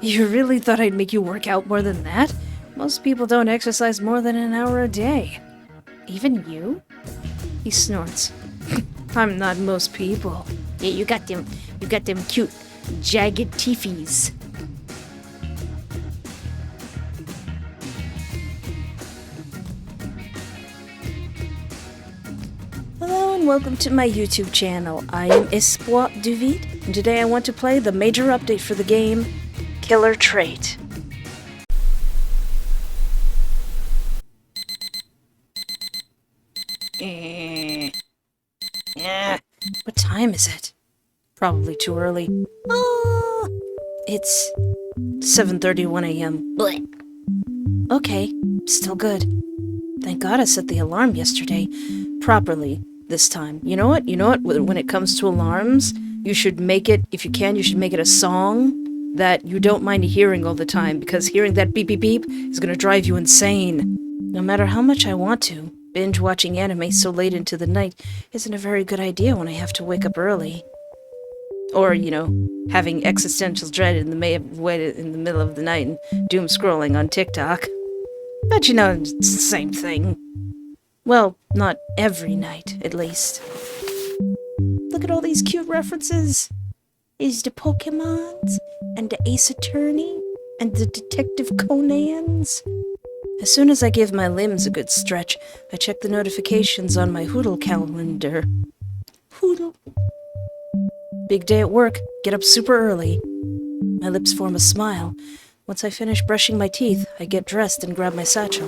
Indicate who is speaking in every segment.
Speaker 1: You really thought I'd make you work out more than that? Most people don't exercise more than an hour a day. Even you? He snorts. I'm not most people. Yeah, you got them cute, jagged teefies. Hello and welcome to my YouTube channel. I am Espoir du Vide, and today I want to play the major update for the game, Killer Trait. What time is it? Probably too early. Oh, it's 7:31 a.m. Blech. Okay, still good. Thank God I set the alarm yesterday properly this time. You know what? When it comes to alarms, you should make it, if you can, you should make it a song that you don't mind hearing all the time, because hearing that beep beep beep is going to drive you insane. No matter how much I want to, binge watching anime so late into the night isn't a very good idea when I have to wake up early. Or, having existential dread in the middle of the night and doom scrolling on TikTok. But it's the same thing. Well, not every night, at least. Look at all these cute references. Is the Pokemons, and the Ace Attorney, and the Detective Conans. As soon as I give my limbs a good stretch, I check the notifications on my Hoodle calendar. Hoodle. Big day at work. Get up super early. My lips form a smile. Once I finish brushing my teeth, I get dressed and grab my satchel.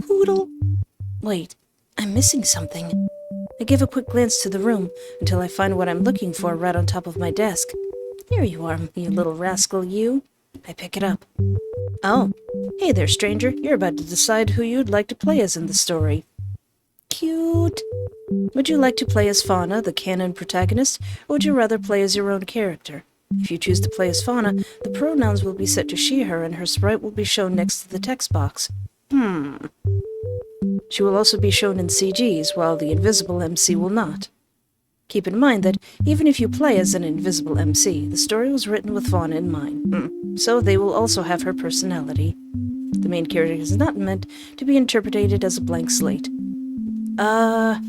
Speaker 1: Hoodle. Wait, I'm missing something. I give a quick glance to the room until I find what I'm looking for right on top of my desk. Here you are, you little rascal, you. I pick it up. Oh, hey there, stranger. You're about to decide who you'd like to play as in the story. Cute. Would you like to play as Fawna, the canon protagonist, or would you rather play as your own character? If you choose to play as Fawna, the pronouns will be set to she, her, and her sprite will be shown next to the text box. She will also be shown in CGs, while the invisible MC will not. Keep in mind that even if you play as an invisible MC, the story was written with Fawna in mind, so they will also have her personality. The main character is not meant to be interpreted as a blank slate. Well,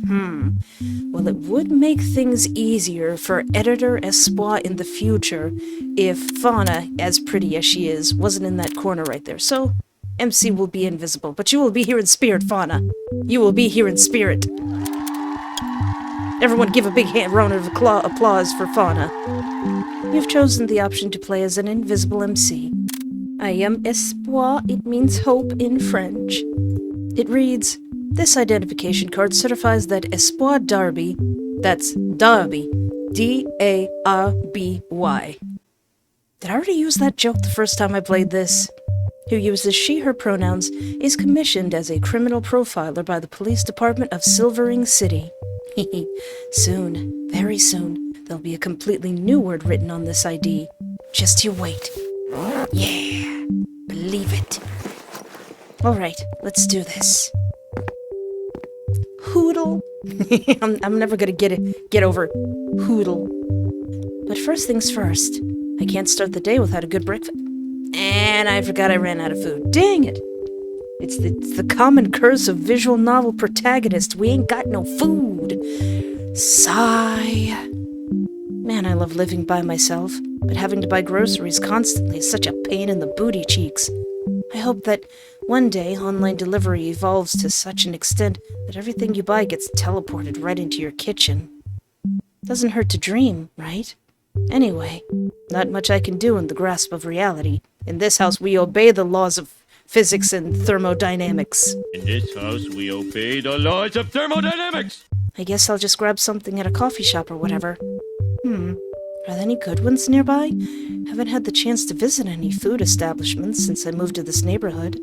Speaker 1: it would make things easier for Editor Espoir in the future if Fawna, as pretty as she is, wasn't in that corner right there. So, MC will be invisible, but you will be here in spirit, Fawna. You will be here in spirit. Everyone give a big round of applause for Fawna. You've chosen the option to play as an invisible MC. I am Espoir, it means hope in French. It reads, this identification card certifies that Espoir Darby, that's Darby, D-A-R-B-Y. Did I already use that joke the first time I played this? Who uses she, her pronouns, is commissioned as a criminal profiler by the police department of Silvering City. Soon, very soon, there'll be a completely new word written on this ID. Just you wait. Yeah, believe it. Alright, let's do this. Hoodle. I'm never gonna get over Hoodle. But first things first, I can't start the day without a good breakfast. And I forgot I ran out of food. Dang it! It's the common curse of visual novel protagonists. We ain't got no food. Sigh. Man, I love living by myself, but having to buy groceries constantly is such a pain in the booty cheeks. I hope that one day online delivery evolves to such an extent that everything you buy gets teleported right into your kitchen. Doesn't hurt to dream, right? Anyway, not much I can do in the grasp of reality. In this house, we obey the laws of physics and thermodynamics.
Speaker 2: In this house, we obey the laws of thermodynamics!
Speaker 1: I guess I'll just grab something at a coffee shop or whatever. Are there any good ones nearby? Haven't had the chance to visit any food establishments since I moved to this neighborhood.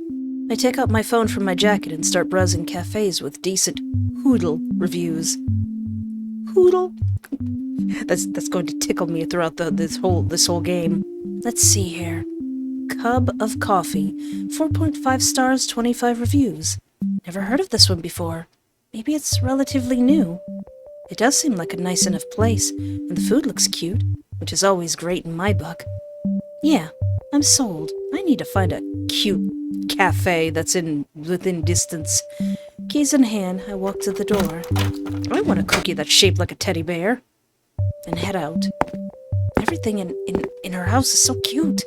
Speaker 1: I take out my phone from my jacket and start browsing cafes with decent Hoodle reviews. Hoodle? That's going to tickle me throughout this whole game. Let's see here. Cub of Coffee. 4.5 stars, 25 reviews. Never heard of this one before. Maybe it's relatively new. It does seem like a nice enough place, and the food looks cute, which is always great in my book. Yeah, I'm sold. I need to find a cute cafe that's within distance. Keys in hand, I walk to the door. I want a cookie that's shaped like a teddy bear. And head out. Everything in her house is so cute.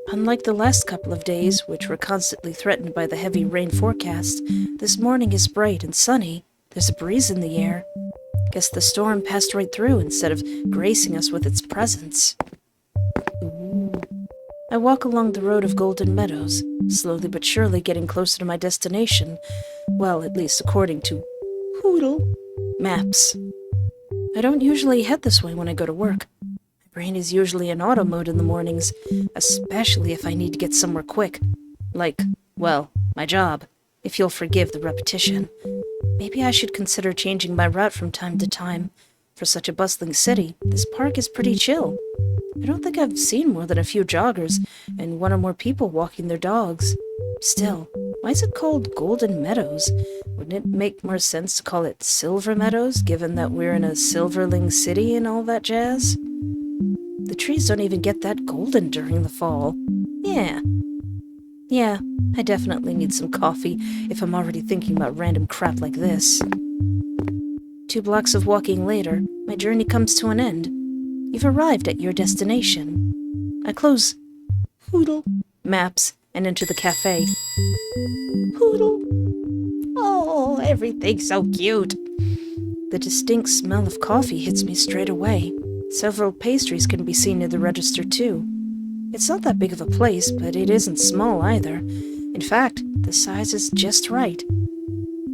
Speaker 1: Unlike the last couple of days, which were constantly threatened by the heavy rain forecast, this morning is bright and sunny. There's a breeze in the air. Guess the storm passed right through instead of gracing us with its presence. Ooh. I walk along the road of golden meadows, slowly but surely getting closer to my destination. Well, at least according to Hoodle maps. I don't usually head this way when I go to work. My brain is usually in auto mode in the mornings, especially if I need to get somewhere quick. Like, well, my job, if you'll forgive the repetition. Maybe I should consider changing my route from time to time. For such a bustling city, this park is pretty chill. I don't think I've seen more than a few joggers and one or more people walking their dogs. Still, why is it called Golden Meadows? Wouldn't it make more sense to call it Silver Meadows, given that we're in a silverling city and all that jazz? The trees don't even get that golden during the fall. Yeah, I definitely need some coffee if I'm already thinking about random crap like this. 2 blocks of walking later, my journey comes to an end. You've arrived at your destination. I close Hoodle maps and enter the cafe. Hoodle. Oh, everything's so cute. The distinct smell of coffee hits me straight away. Several pastries can be seen near the register, too. It's not that big of a place, but it isn't small either. In fact, the size is just right.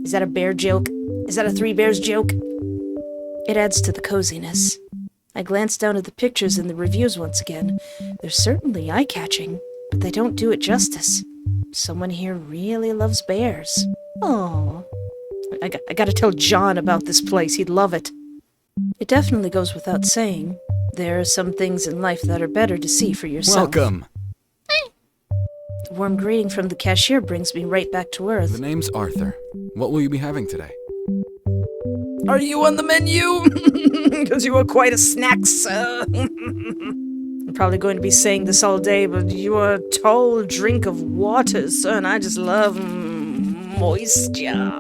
Speaker 1: Is that a bear joke? Is that a 3 bears joke? It adds to the coziness. I glance down at the pictures in the reviews once again. They're certainly eye-catching, but they don't do it justice. Someone here really loves bears. Oh, I gotta tell John about this place. He'd love it. It definitely goes without saying. There are some things in life that are better to see for yourself.
Speaker 3: Welcome.
Speaker 1: The warm greeting from the cashier brings me right back to Earth.
Speaker 3: The name's Arthur. What will you be having today?
Speaker 1: Are you on the menu? Because you are quite a snack, sir. I'm probably going to be saying this all day, but you are a tall drink of water, sir, and I just love moisture.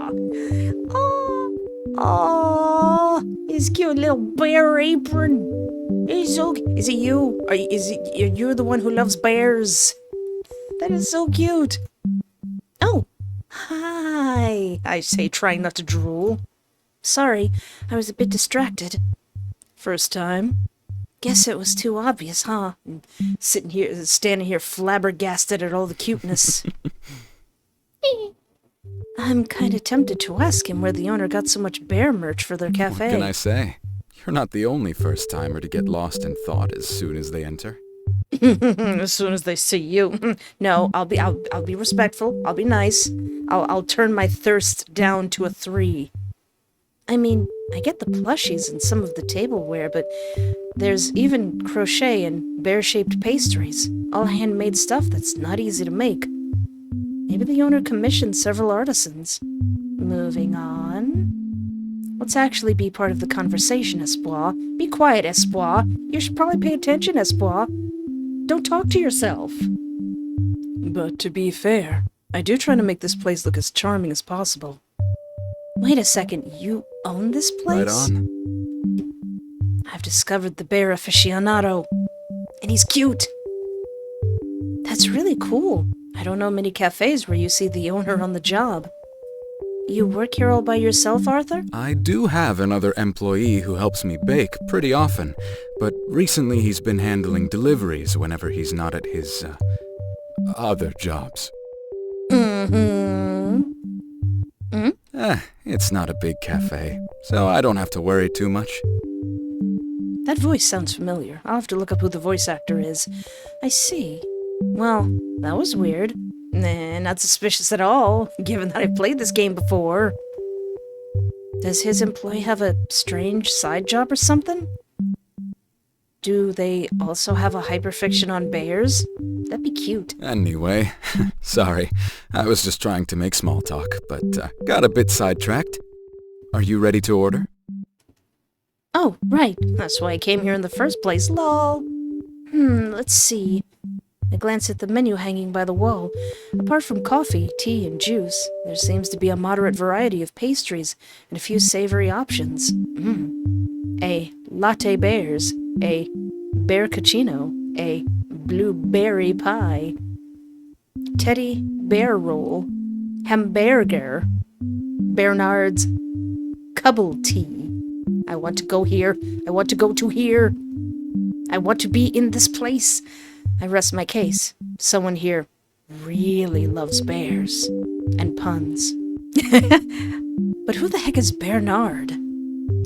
Speaker 1: Oh, his cute little bear apron. Is it you? Are you the one who loves bears? That is so cute. Oh, hi. I say, trying not to drool. Sorry, I was a bit distracted. First time. Guess it was too obvious, huh? Standing here flabbergasted at all the cuteness. I'm kinda tempted to ask him where the owner got so much bear merch for their cafe.
Speaker 3: What can I say? You're not the only first-timer to get lost in thought as soon as they enter.
Speaker 1: As soon as they see you. No, I'll be respectful. I'll be nice. I'll turn my thirst down to a 3. I mean, I get the plushies and some of the tableware, but there's even crochet and bear-shaped pastries. All handmade stuff that's not easy to make. Maybe the owner commissioned several artisans. Moving on. Let's actually be part of the conversation, Espoir. Be quiet, Espoir. You should probably pay attention, Espoir. Don't talk to yourself. But to be fair, I do try to make this place look as charming as possible. Wait a second, you own this place?
Speaker 3: Right on.
Speaker 1: I've discovered the bear aficionado. And he's cute. That's really cool. I don't know many cafes where you see the owner on the job. You work here all by yourself, Arthur?
Speaker 3: I do have another employee who helps me bake pretty often, but recently he's been handling deliveries whenever he's not at his, other jobs. It's not a big cafe, so I don't have to worry too much.
Speaker 1: That voice sounds familiar. I'll have to look up who the voice actor is. I see. Well, that was weird. Nah, not suspicious at all, given that I've played this game before. Does his employee have a strange side job or something? Do they also have a hyperfiction on bears? That'd be cute.
Speaker 3: Anyway, sorry. I was just trying to make small talk, but got a bit sidetracked. Are you ready to order?
Speaker 1: Oh, right. That's why I came here in the first place, lol. Let's see. I glance at the menu hanging by the wall. Apart from coffee, tea, and juice, there seems to be a moderate variety of pastries and a few savory options. A latte bears, a bear cappuccino, a blueberry pie, teddy bear roll, hamburger, Bernard's cubble tea. I want to go here. I want to go to here. I want to be in this place. I rest my case. Someone here really loves bears and puns. But who the heck is Bernard?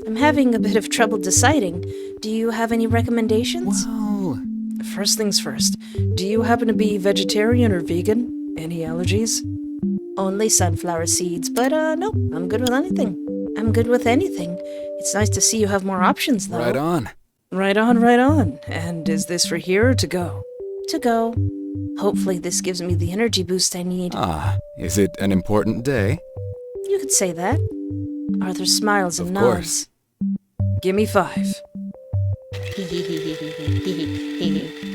Speaker 1: I'm having a bit of trouble deciding. Do you have any recommendations?
Speaker 3: Well,
Speaker 1: First things first, do you happen to be vegetarian or vegan? Any allergies? Only sunflower seeds, but no, I'm good with anything. I'm good with anything. It's nice to see you have more options, though.
Speaker 3: right on.
Speaker 1: Right on, right on. And is this for here or to go? To go. Hopefully this gives me the energy boost I need.
Speaker 3: Ah, is it an important day?
Speaker 1: You could say that. Arthur smiles and
Speaker 3: Of
Speaker 1: nods.
Speaker 3: course.
Speaker 1: Gimme 5.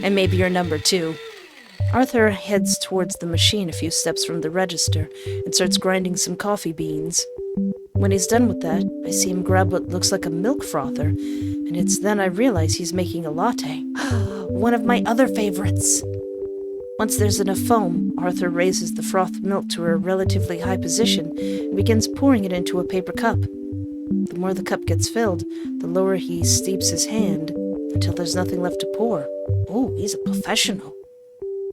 Speaker 1: And maybe your number 2. Arthur heads towards the machine a few steps from the register and starts grinding some coffee beans. When he's done with that, I see him grab what looks like a milk frother, and it's then I realize he's making a latte. One of my other favorites. Once there's enough foam, Arthur raises the frothed milk to a relatively high position and begins pouring it into a paper cup. The more the cup gets filled, the lower he steeps his hand until there's nothing left to pour. Oh, he's a professional.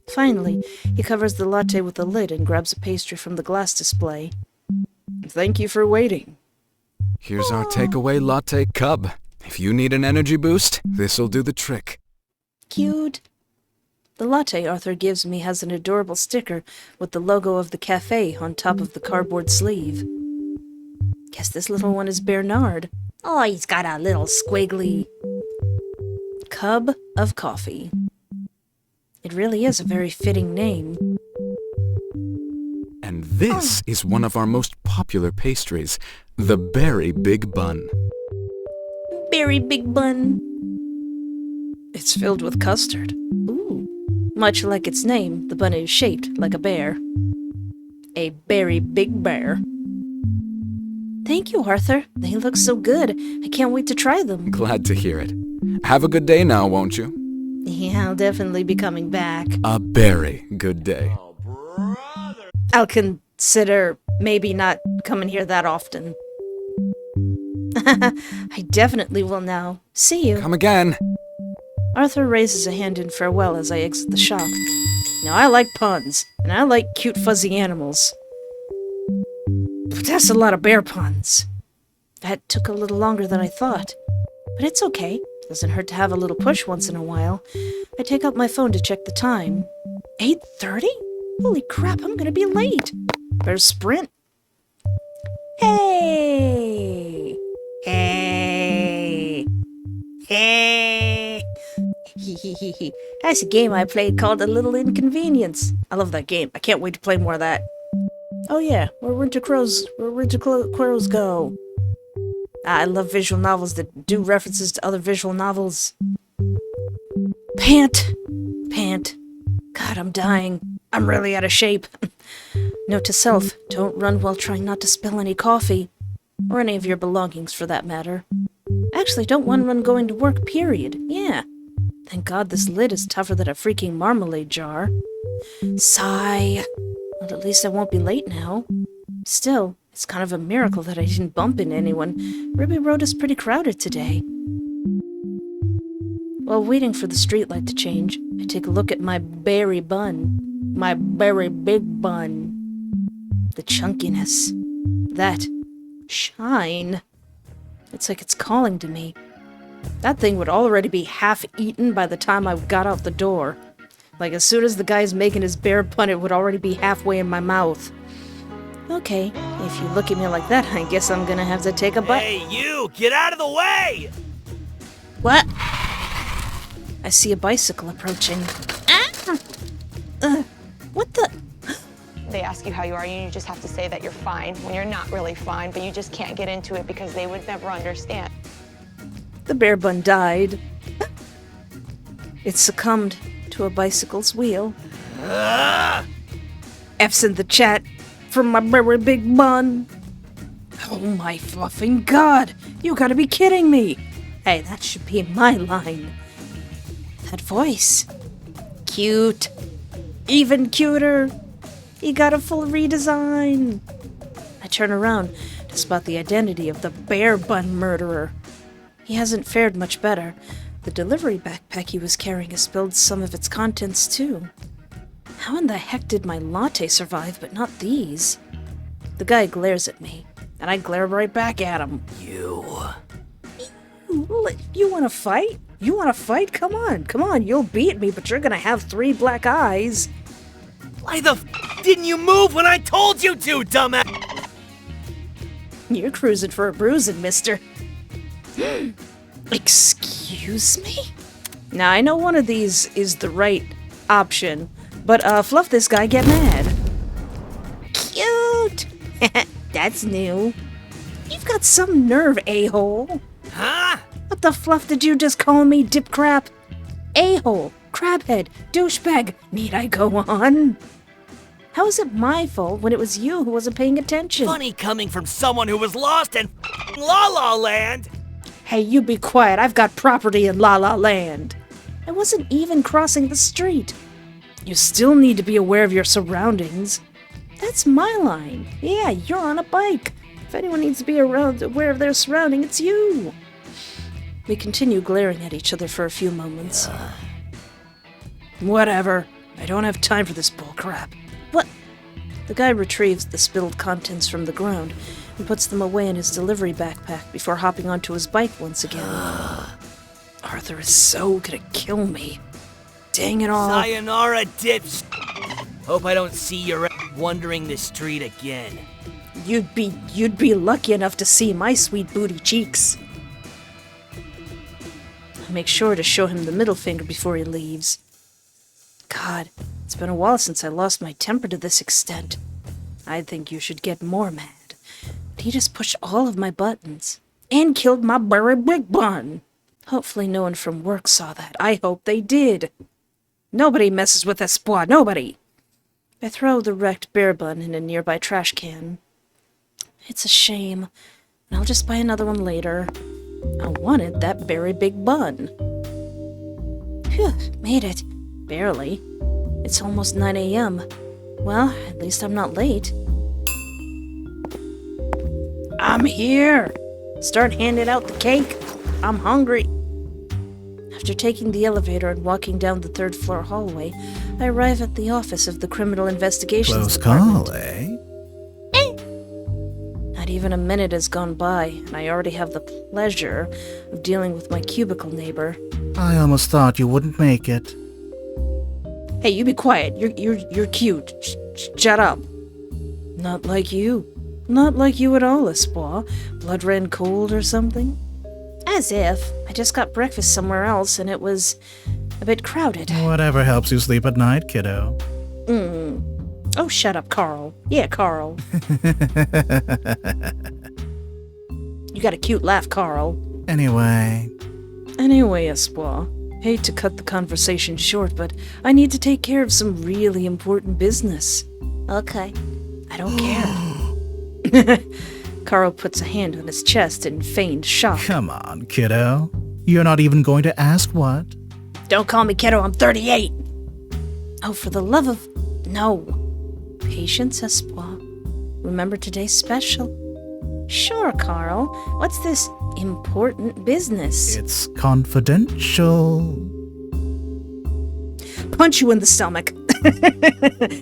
Speaker 1: Finally, he covers the latte with a lid and grabs a pastry from the glass display. Thank you for waiting.
Speaker 3: Here's our takeaway latte cub. If you need an energy boost, this'll do the trick.
Speaker 1: Cute. The latte Arthur gives me has an adorable sticker with the logo of the cafe on top of the cardboard sleeve. Guess this little one is Bernard. Oh, he's got a little squiggly cub of coffee. It really is a very fitting name.
Speaker 3: And this is one of our most popular pastries, the Berry Big Bun.
Speaker 1: Berry Big Bun. It's filled with custard. Ooh. Much like its name, the bun is shaped like a bear. A berry big bear. Thank you, Arthur. They look so good. I can't wait to try them.
Speaker 3: Glad to hear it. Have a good day now, won't you?
Speaker 1: Yeah, I'll definitely be coming back.
Speaker 3: A very good day.
Speaker 1: I'll consider maybe not coming here that often. I definitely will now. See you.
Speaker 3: Come again.
Speaker 1: Arthur raises a hand in farewell as I exit the shop. Now, I like puns, and I like cute fuzzy animals. But that's a lot of bear puns. That took a little longer than I thought. But it's okay. Doesn't hurt to have a little push once in a while. I take out my phone to check the time. 8:30? Holy crap, I'm gonna be late. Better sprint. Hey! Hey! Hey! That's a game I played called A Little Inconvenience. I love that game. I can't wait to play more of that. Oh yeah, where winter crows go. I love visual novels that do references to other visual novels. Pant. God, I'm dying. I'm really out of shape. Note to self, don't run while trying not to spill any coffee. Or any of your belongings, for that matter. Actually, don't run going to work, period. Yeah. Thank God this lid is tougher than a freaking marmalade jar. Sigh. Well, at least I won't be late now. Still, it's kind of a miracle that I didn't bump into anyone. Ruby Road is pretty crowded today. While waiting for the streetlight to change, I take a look at my berry bun. My berry big bun. The chunkiness. That shine. It's like it's calling to me. That thing would already be half eaten by the time I got out the door. Like, as soon as the guy's making his bear pun, it would already be halfway in my mouth. Okay, if you look at me like that, I guess I'm gonna have to take a bite.
Speaker 4: Hey, you! Get out of the way!
Speaker 1: What? I see a bicycle approaching. What the?
Speaker 5: They ask you how you are, and you just have to say that you're fine when you're not really fine, but you just can't get into it because they would never understand.
Speaker 1: The bear bun died. It succumbed to a bicycle's wheel. F's in the chat from my very big bun. Oh my fluffing god! You gotta be kidding me! Hey, that should be my line. That voice. Cute. Even cuter. He got a full redesign. I turn around to spot the identity of the bear bun murderer. He hasn't fared much better. The delivery backpack he was carrying has spilled some of its contents too. How in the heck did my latte survive, but not these? The guy glares at me, and I glare right back at him. You wanna fight? You wanna fight? Come on, you'll beat me, but you're gonna have 3 black eyes.
Speaker 4: Why the didn't you move when I told you to, dumbass?
Speaker 1: You're cruising for a bruising, mister. Excuse me? Now, I know one of these is the right option, but fluff this guy, get mad. Cute! That's new. You've got some nerve, a-hole.
Speaker 4: Huh?
Speaker 1: What the fluff did you just call me, dip crap? A-hole, crabhead, douchebag. Need I go on? How is it my fault when it was you who wasn't paying attention?
Speaker 4: Funny coming from someone who was lost in La La Land.
Speaker 1: Hey, you be quiet. I've got property in La La Land. I wasn't even crossing the street. You still need to be aware of your surroundings. That's my line. Yeah, you're on a bike. If anyone needs to be aware of their surrounding, it's you. We continue glaring at each other for a few moments. Whatever. I don't have time for this bullcrap. What? The guy retrieves the spilled contents from the ground and puts them away in his delivery backpack before hopping onto his bike once again. Arthur is so gonna kill me. Dang it all.
Speaker 4: Sayonara, dips. Hope I don't see your wandering the street again.
Speaker 1: You'd be lucky enough to see my sweet booty cheeks. I make sure to show him the middle finger before he leaves. God, it's been a while since I lost my temper to this extent. I think you should get more mad. But he just pushed all of my buttons. And killed my very big bun. Hopefully no one from work saw that. I hope they did. Nobody messes with Espoir, nobody. I throw the wrecked bear bun in a nearby trash can. It's a shame, and I'll just buy another one later. I wanted that very big bun. Phew, made it. Barely. It's almost 9 a.m. Well, at least I'm not late. I'm here! Start handing out the cake. I'm hungry. After taking the elevator and walking down the 3rd floor hallway, I arrive at the office of the Criminal Investigations Department.
Speaker 6: Close call, eh?
Speaker 1: Not even a minute has gone by, and I already have the pleasure of dealing with my cubicle neighbor.
Speaker 6: I almost thought you wouldn't make it.
Speaker 1: Hey, you be quiet. You're cute. Shut up. Not like you. Not like you at all, Espoir. Blood ran cold or something? As if. I just got breakfast somewhere else, and it was a bit crowded.
Speaker 6: Whatever helps you sleep at night, kiddo.
Speaker 1: Oh, shut up, Carl. Yeah, Carl. You got a cute laugh, Carl.
Speaker 6: Anyway,
Speaker 1: Espoir. Hate to cut the conversation short, but I need to take care of some really important business. Okay. I don't care. Carl puts a hand on his chest in feigned shock.
Speaker 6: come on, kiddo. You're not even going to ask what?
Speaker 1: Don't call me kiddo, I'm 38. Oh, for the love of... No. Patience, Espoir. Remember today's special? Sure, Carl. What's this important business?
Speaker 6: It's confidential.
Speaker 1: Punch you in the stomach.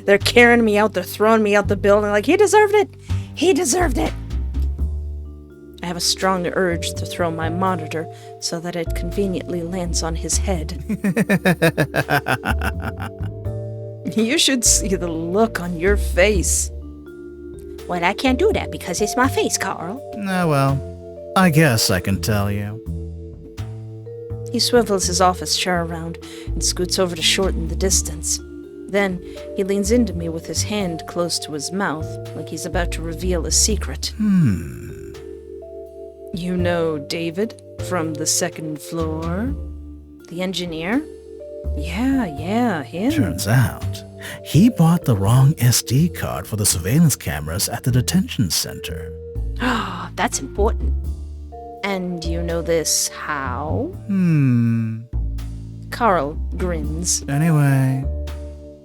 Speaker 1: They're carrying me out, they're throwing me out the building like, he deserved it. He deserved it. I have a strong urge to throw my monitor so that it conveniently lands on his head. You should see the look on your face. Well, I can't do that because it's my face, Carl.
Speaker 6: Ah, well, I guess I can tell you.
Speaker 1: He swivels his office chair around and scoots over to shorten the distance. Then he leans into me with his hand close to his mouth, like he's about to reveal a secret. You know David from the 2nd floor? The engineer? Yeah, him.
Speaker 6: Turns out, he bought the wrong SD card for the surveillance cameras at the detention center.
Speaker 1: Ah, that's important. And you know this how? Carl grins.
Speaker 6: Anyway,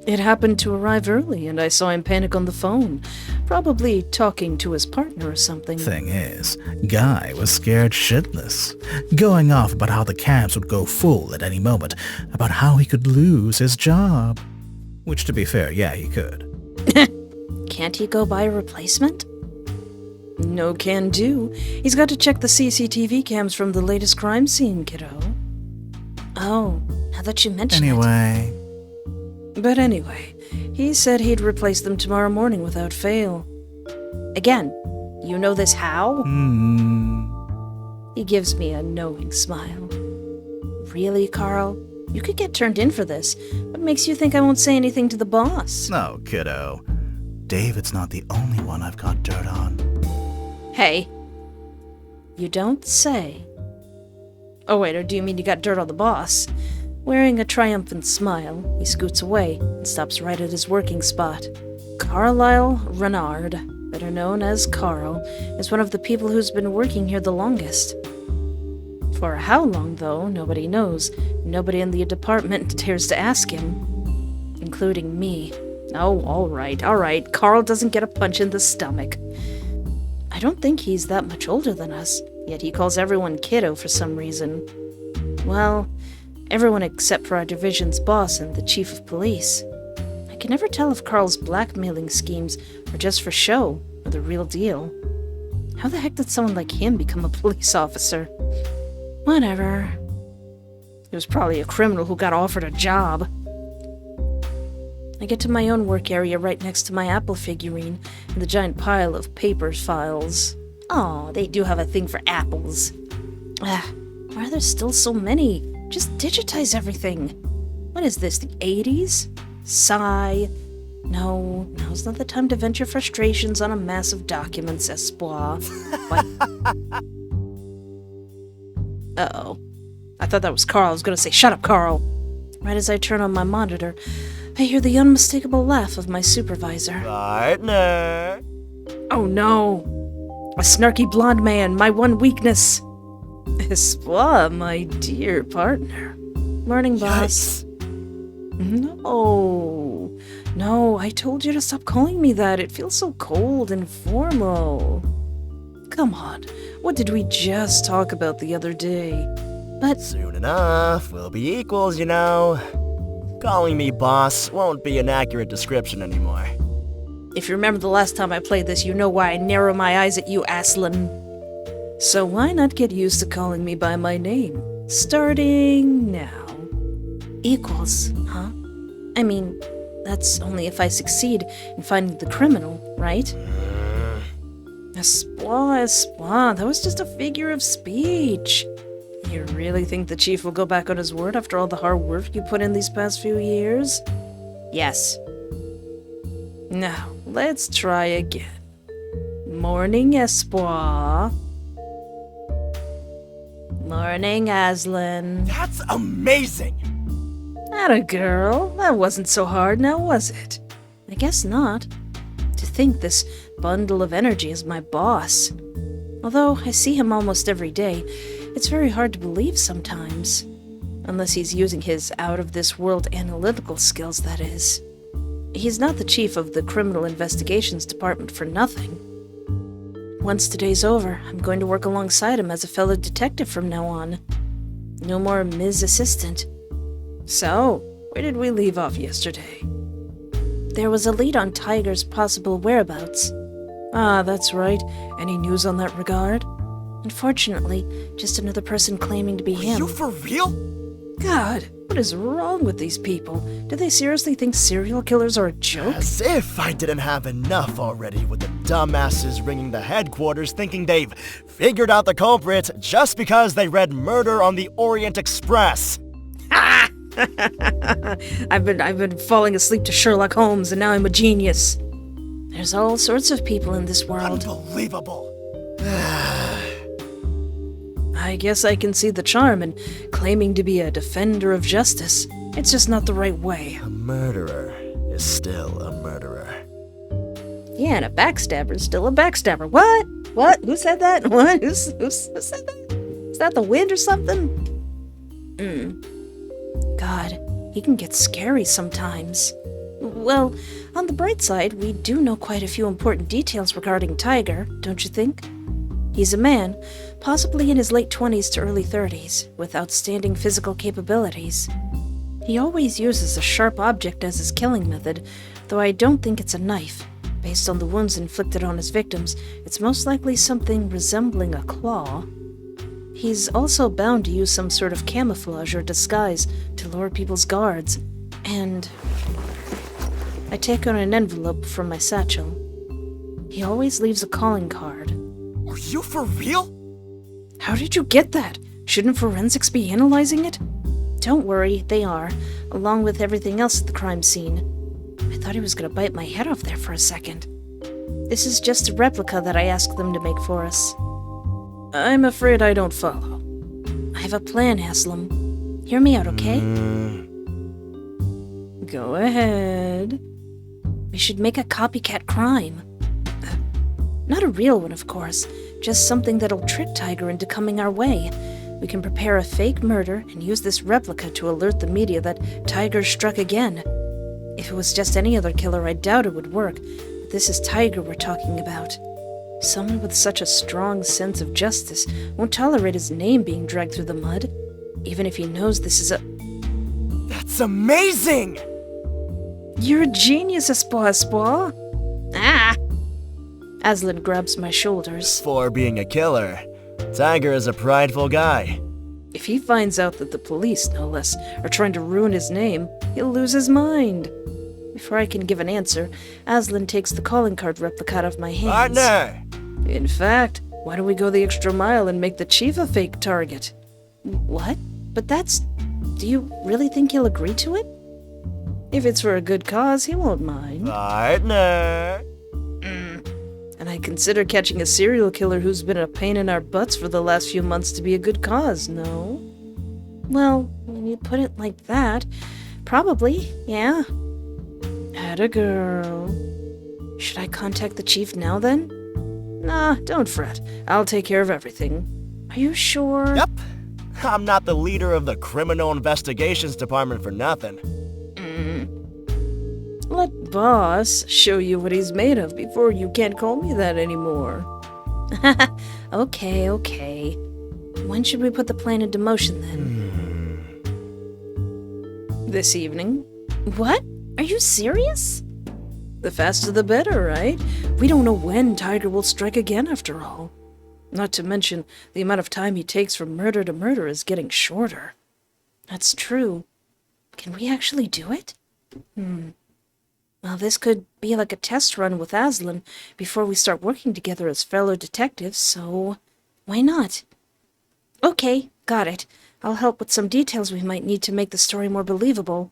Speaker 1: It happened to arrive early, and I saw him panic on the phone. Probably talking to his partner or something.
Speaker 6: thing is, Guy was scared shitless, going off about how the cabs would go full at any moment, about how he could lose his job. Which, to be fair, yeah, he could.
Speaker 1: Can't he go buy a replacement? No can do. He's got to check the CCTV cams from the latest crime scene, kiddo. Oh, now that you mention it.
Speaker 6: Anyway,
Speaker 1: But anyway, he said he'd replace them tomorrow morning without fail. Again, you know this how? He gives me a knowing smile. Really, Carl? You could get turned in for this. What makes you think I won't say anything to the boss?
Speaker 6: no, kiddo. David's not the only one I've got dirt on.
Speaker 1: Hey. You don't say. Oh wait, or do you mean you got dirt on the boss? Wearing a triumphant smile, he scoots away and stops right at his working spot. Carlisle Renard, better known as Carl, is one of the people who's been working here the longest. For how long, though, nobody knows. Nobody in the department dares to ask him, including me. Oh, all right. Carl doesn't get a punch in the stomach. I don't think he's that much older than us, yet he calls everyone kiddo for some reason. Well, everyone except for our division's boss and the chief of police. I can never tell if Carl's blackmailing schemes are just for show or the real deal. How the heck did someone like him become a police officer? Whatever. He was probably a criminal who got offered a job. I get to my own work area right next to my Apple figurine and the giant pile of papers files. Aw, they do have a thing for apples. Why are there still so many? Just digitize everything. What is this, the 80s? Sigh. No, now's not the time to vent your frustrations on a mass of documents, Espoir. What? Uh-oh. I thought that was Carl. I was gonna say, shut up, Carl. Right as I turn on my monitor, I hear the unmistakable laugh of my supervisor.
Speaker 4: Partner.
Speaker 1: Oh no! A snarky blonde man, my one weakness. Espoir, my dear partner. Morning, boss. No, I told you to stop calling me that. It feels so cold and formal. Come on, what did we just talk about the other day? But
Speaker 4: Soon enough, we'll be equals, you know. Calling me boss won't be an accurate description anymore.
Speaker 1: if you remember the last time I played this, you know why I narrow my eyes at you, Aslan. So why not get used to calling me by my name? Starting now. Equals, huh? I mean, that's only if I succeed in finding the criminal, right? Espoir, that was just a figure of speech. You really think the chief will go back on his word after all the hard work you put in these past few years? Yes. Now, let's try again. Morning, Espoir. Morning, Aslan.
Speaker 4: That's amazing!
Speaker 1: Atta girl. That wasn't so hard now, was it? I guess not. To think this bundle of energy is my boss. Although I see him almost every day, it's very hard to believe sometimes. Unless he's using his out-of-this-world analytical skills, that is. He's not the chief of the Criminal Investigations Department for nothing. Once today's over, I'm going to work alongside him as a fellow detective from now on. No more Ms. Assistant. So, where did we leave off yesterday? There was a lead on Tiger's possible whereabouts. Ah, that's right. Any news on that regard? Unfortunately, just another person claiming to be him.
Speaker 4: You for real?
Speaker 1: God, what is wrong with these people? Do they seriously think serial killers are a joke?
Speaker 4: As if I didn't have enough already with the dumbasses ringing the headquarters thinking they've figured out the culprit just because they read Murder on the Orient Express.
Speaker 1: I've been falling asleep to Sherlock Holmes, and now I'm a genius. There's all sorts of people in this world.
Speaker 4: Unbelievable.
Speaker 1: I guess I can see the charm in claiming to be a defender of justice. It's just not the right way.
Speaker 4: A murderer is still a murderer.
Speaker 1: Yeah, and a backstabber is still a backstabber. What? What? Who said that? What? Who said that? Is that the wind or something? God, he can get scary sometimes. Well, on the bright side, we do know quite a few important details regarding Tiger, don't you think? He's a man, possibly in his late 20s to early 30s, with outstanding physical capabilities. He always uses a sharp object as his killing method, though I don't think it's a knife. Based on the wounds inflicted on his victims, it's most likely something resembling a claw. He's also bound to use some sort of camouflage or disguise to lure people's guards, and I take out an envelope from my satchel. He always leaves a calling card.
Speaker 4: Are you for real?
Speaker 1: How did you get that? Shouldn't forensics be analyzing it? Don't worry, they are, along with everything else at the crime scene. I thought he was going to bite my head off there for a second. This is just a replica that I asked them to make for us. I'm afraid I don't follow. I have a plan, Aslam. Hear me out, okay? Go ahead. We should make a copycat crime. Not a real one, of course. Just something that'll trick Tiger into coming our way. We can prepare a fake murder and use this replica to alert the media that Tiger struck again. If it was just any other killer, I doubt it would work, but this is Tiger we're talking about. Someone with such a strong sense of justice won't tolerate his name being dragged through the mud, even if he knows this is a...
Speaker 4: That's amazing!
Speaker 1: You're a genius, Espoir. Ah! Aslan grabs my shoulders.
Speaker 4: For being a killer, Tiger is a prideful guy.
Speaker 1: If he finds out that the police, no less, are trying to ruin his name, he'll lose his mind. Before I can give an answer, Aslan takes the calling card replica out of my hands.
Speaker 4: Partner!
Speaker 1: In fact, why don't we go the extra mile and make the chief a fake target? What? But that's... Do you really think he'll agree to it? If it's for a good cause, he won't mind.
Speaker 4: Partner!
Speaker 1: And I consider catching a serial killer who's been a pain in our butts for the last few months to be a good cause, no? Well, when you put it like that, probably, yeah. Atta girl. Should I contact the chief now, then? Nah, don't fret. I'll take care of everything. Are you sure?
Speaker 4: Yep. I'm not the leader of the Criminal Investigations Department for nothing.
Speaker 1: Let boss show you what he's made of before you can't call me that anymore. Okay. When should we put the plan into motion, then? This evening. What? Are you serious? The faster the better, right? We don't know when Tiger will strike again, after all. Not to mention, the amount of time he takes from murder to murder is getting shorter. That's true. Can we actually do it? Well, this could be like a test run with Aslan before we start working together as fellow detectives, so why not? Okay, got it. I'll help with some details we might need to make the story more believable.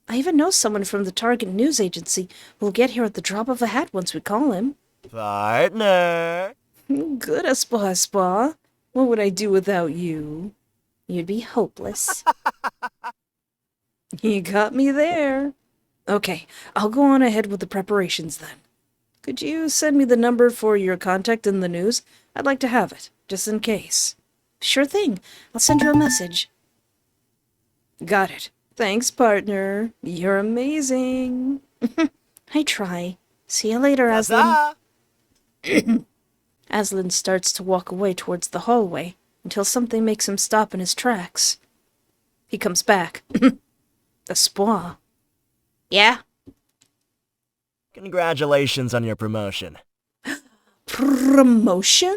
Speaker 1: I even know someone from the Target news agency who'll get here at the drop of a hat once we call him.
Speaker 4: Partner!
Speaker 1: Good, Espoir. What would I do without you? You'd be hopeless. You got me there. Okay, I'll go on ahead with the preparations then. Could you send me the number for your contact in the news? I'd like to have it, just in case. Sure thing. I'll send you a message. Got it. Thanks, partner. You're amazing. I try. See you later, Aslan.
Speaker 4: Huzzah!
Speaker 1: Aslan starts to walk away towards the hallway until something makes him stop in his tracks. He comes back. Espoir. Yeah?
Speaker 4: Congratulations on your promotion.
Speaker 1: Promotion?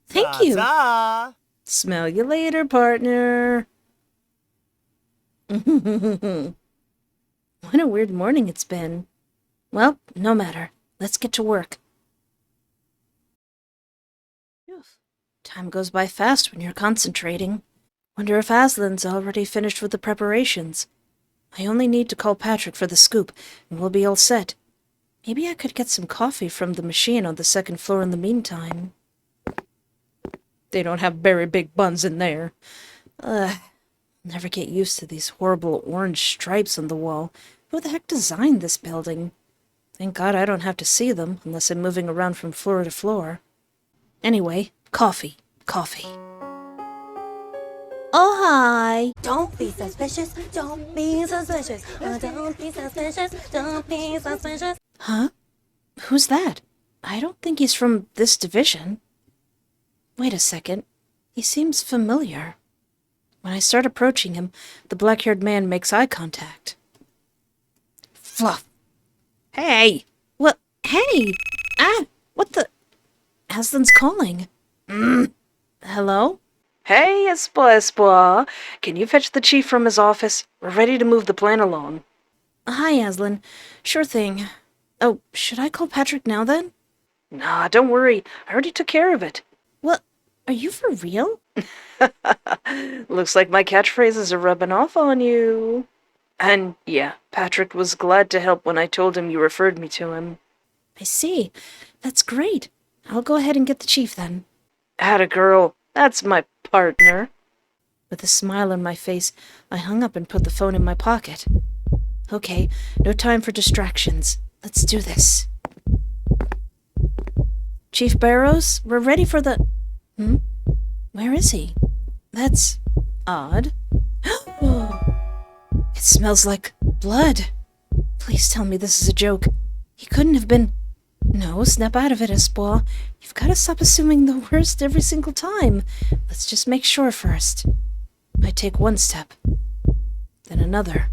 Speaker 1: Thank you.
Speaker 4: Huzzah!
Speaker 1: Smell you later, partner. What a weird morning it's been. Well, no matter. Let's get to work. Phew. Time goes by fast when you're concentrating. Wonder if Aslan's already finished with the preparations. I only need to call Patrick for the scoop, and we'll be all set. Maybe I could get some coffee from the machine on the second floor in the meantime. They don't have very big buns in there. Never get used to these horrible orange stripes on the wall. Who the heck designed this building? Thank God I don't have to see them unless I'm moving around from floor to floor. Anyway, coffee. Oh, hi.
Speaker 7: Don't be suspicious, don't be suspicious, don't be suspicious, don't be suspicious.
Speaker 1: Huh? Who's that? I don't think he's from this division. Wait a second. He seems familiar. When I start approaching him, the black-haired man makes eye contact. Fluff. Hey! What? Hey! Ah! What the? Aslan's calling. Hello? Hey, Espoir. Can you fetch the chief from his office? We're ready to move the plan along. Hi, Aslan. Sure thing. Oh, should I call Patrick now then? Nah, don't worry. I already took care of it. What? Are you for real? Looks like my catchphrases are rubbing off on you. And yeah, Patrick was glad to help when I told him you referred me to him. I see. That's great. I'll go ahead and get the chief then. Atta girl. That's my partner. With a smile on my face, I hung up and put the phone in my pocket. Okay, no time for distractions. Let's do this. Chief Barrows, we're ready for the... Where is he? That's odd. It smells like blood. Please tell me this is a joke. He couldn't have been... No, snap out of it, Espoir. You've got to stop assuming the worst every single time. Let's just make sure first. I take one step, then another,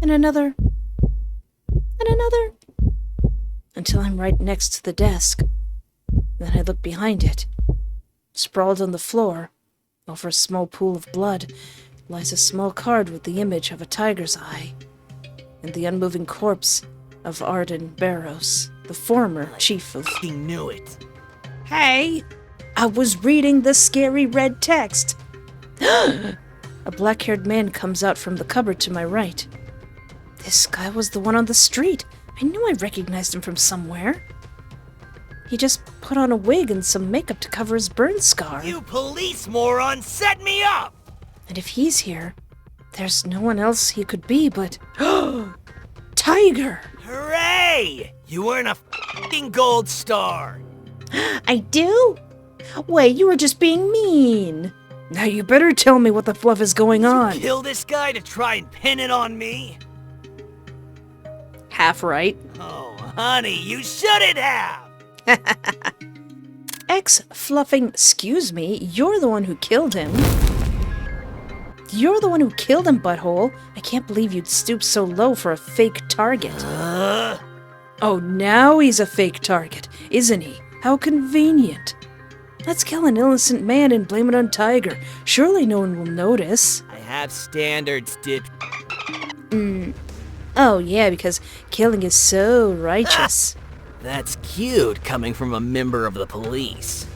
Speaker 1: and another, and another, until I'm right next to the desk. Then I look behind it. Sprawled on the floor, over a small pool of blood, lies a small card with the image of a tiger's eye, and the unmoving corpse of Arden Barrows, the former chief of...
Speaker 4: He knew it.
Speaker 1: Hey! I was reading the scary red text. A black-haired man comes out from the cupboard to my right. This guy was the one on the street. I knew I recognized him from somewhere. He just put on a wig and some makeup to cover his burn scar.
Speaker 4: You police moron, set me up!
Speaker 1: And if he's here, there's no one else he could be but... Tiger!
Speaker 4: Hooray! You earn a f***ing gold star!
Speaker 1: I do? Wait, you were just being mean. Now you better tell me what the fluff is going on.
Speaker 4: Kill this guy to try and pin it on me?
Speaker 1: Half right.
Speaker 4: Oh, honey, you shouldn't have!
Speaker 1: Ex-fluffing, excuse me, you're the one who killed him. You're the one who killed him, butthole. I can't believe you'd stoop so low for a fake target. Oh, now he's a fake target, isn't he? How convenient. Let's kill an innocent man and blame it on Tiger. Surely no one will notice.
Speaker 4: I have standards, dip.
Speaker 1: Oh, yeah, because killing is so righteous.
Speaker 4: That's cute, coming from a member of the police.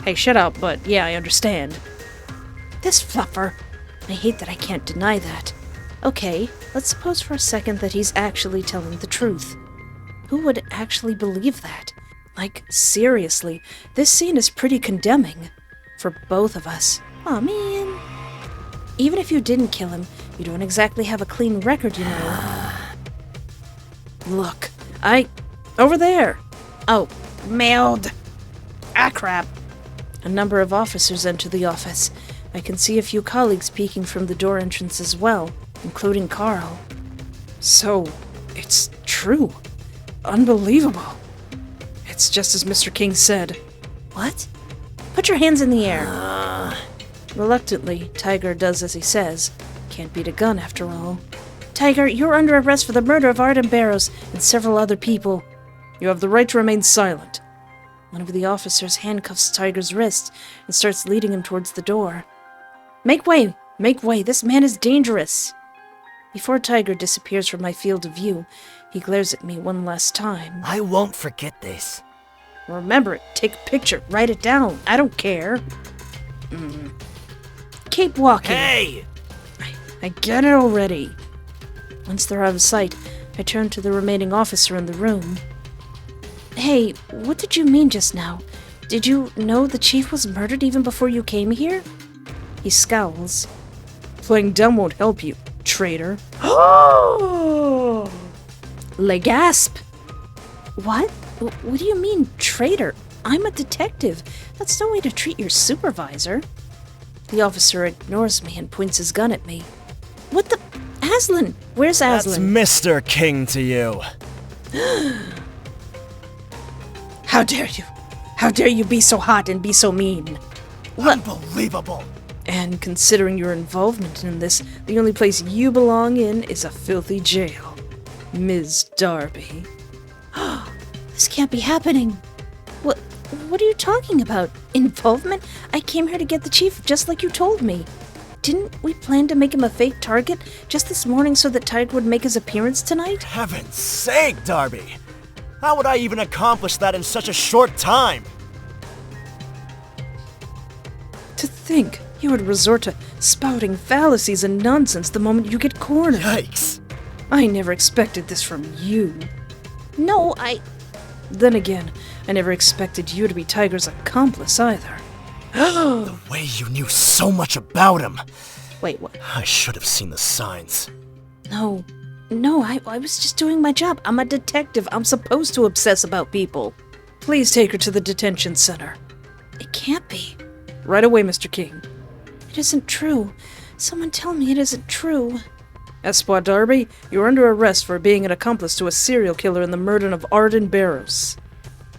Speaker 1: Hey, shut up, but yeah, I understand. This fluffer. I hate that I can't deny that. Okay, let's suppose for a second that he's actually telling the truth. Who would actually believe that? Like, seriously, this scene is pretty condemning. For both of us. Aw, man. Even if you didn't kill him, you don't exactly have a clean record, you know. Look, over there. Oh, mailed. Ah, crap. A number of officers enter the office. I can see a few colleagues peeking from the door entrance as well, including Carl. So, it's true. Unbelievable. It's just as Mr. King said. What? Put your hands in the air. Reluctantly, Tiger does as he says. Can't beat a gun after all. Tiger, you're under arrest for the murder of Arden Barrows and several other people. You have the right to remain silent. One of the officers handcuffs Tiger's wrist and starts leading him towards the door. Make way! Make way! This man is dangerous! Before Tiger disappears from my field of view, he glares at me one last time.
Speaker 4: I won't forget this.
Speaker 1: Remember it. Take a picture. Write it down. I don't care. Keep walking.
Speaker 4: Hey!
Speaker 1: I get it already. Once they're out of sight, I turn to the remaining officer in the room. Hey, what did you mean just now? Did you know the chief was murdered even before you came here? He scowls. Playing dumb won't help you, traitor. Oh! Le gasp! What? What do you mean, traitor? I'm a detective. That's no way to treat your supervisor. The officer ignores me and points his gun at me. What the? Aslan! Where's
Speaker 4: That's
Speaker 1: Aslan?
Speaker 4: Mr. King to you.
Speaker 1: How dare you? How dare you be so hot and be so mean?
Speaker 4: Unbelievable.
Speaker 1: And considering your involvement in this, the only place you belong in is a filthy jail. Ms. Darby. This can't be happening. What are you talking about? Involvement? I came here to get the chief, just like you told me. Didn't we plan to make him a fake target just this morning so that Tiger would make his appearance tonight?
Speaker 4: Heaven's sake, Darby. How would I even accomplish that in such a short time?
Speaker 1: To think you would resort to spouting fallacies and nonsense the moment you get cornered.
Speaker 4: Yikes.
Speaker 1: I never expected this from you. No, Then again, I never expected you to be Tiger's accomplice either.
Speaker 4: The way you knew so much about him.
Speaker 1: Wait, what?
Speaker 4: I should have seen the signs.
Speaker 1: No, I was just doing my job. I'm a detective. I'm supposed to obsess about people. Please take her to the detention center. It can't be. Right away, Mr. King. It isn't true. Someone tell me it isn't true. Espoir Darby, you're under arrest for being an accomplice to a serial killer in the murder of Arden Barrows.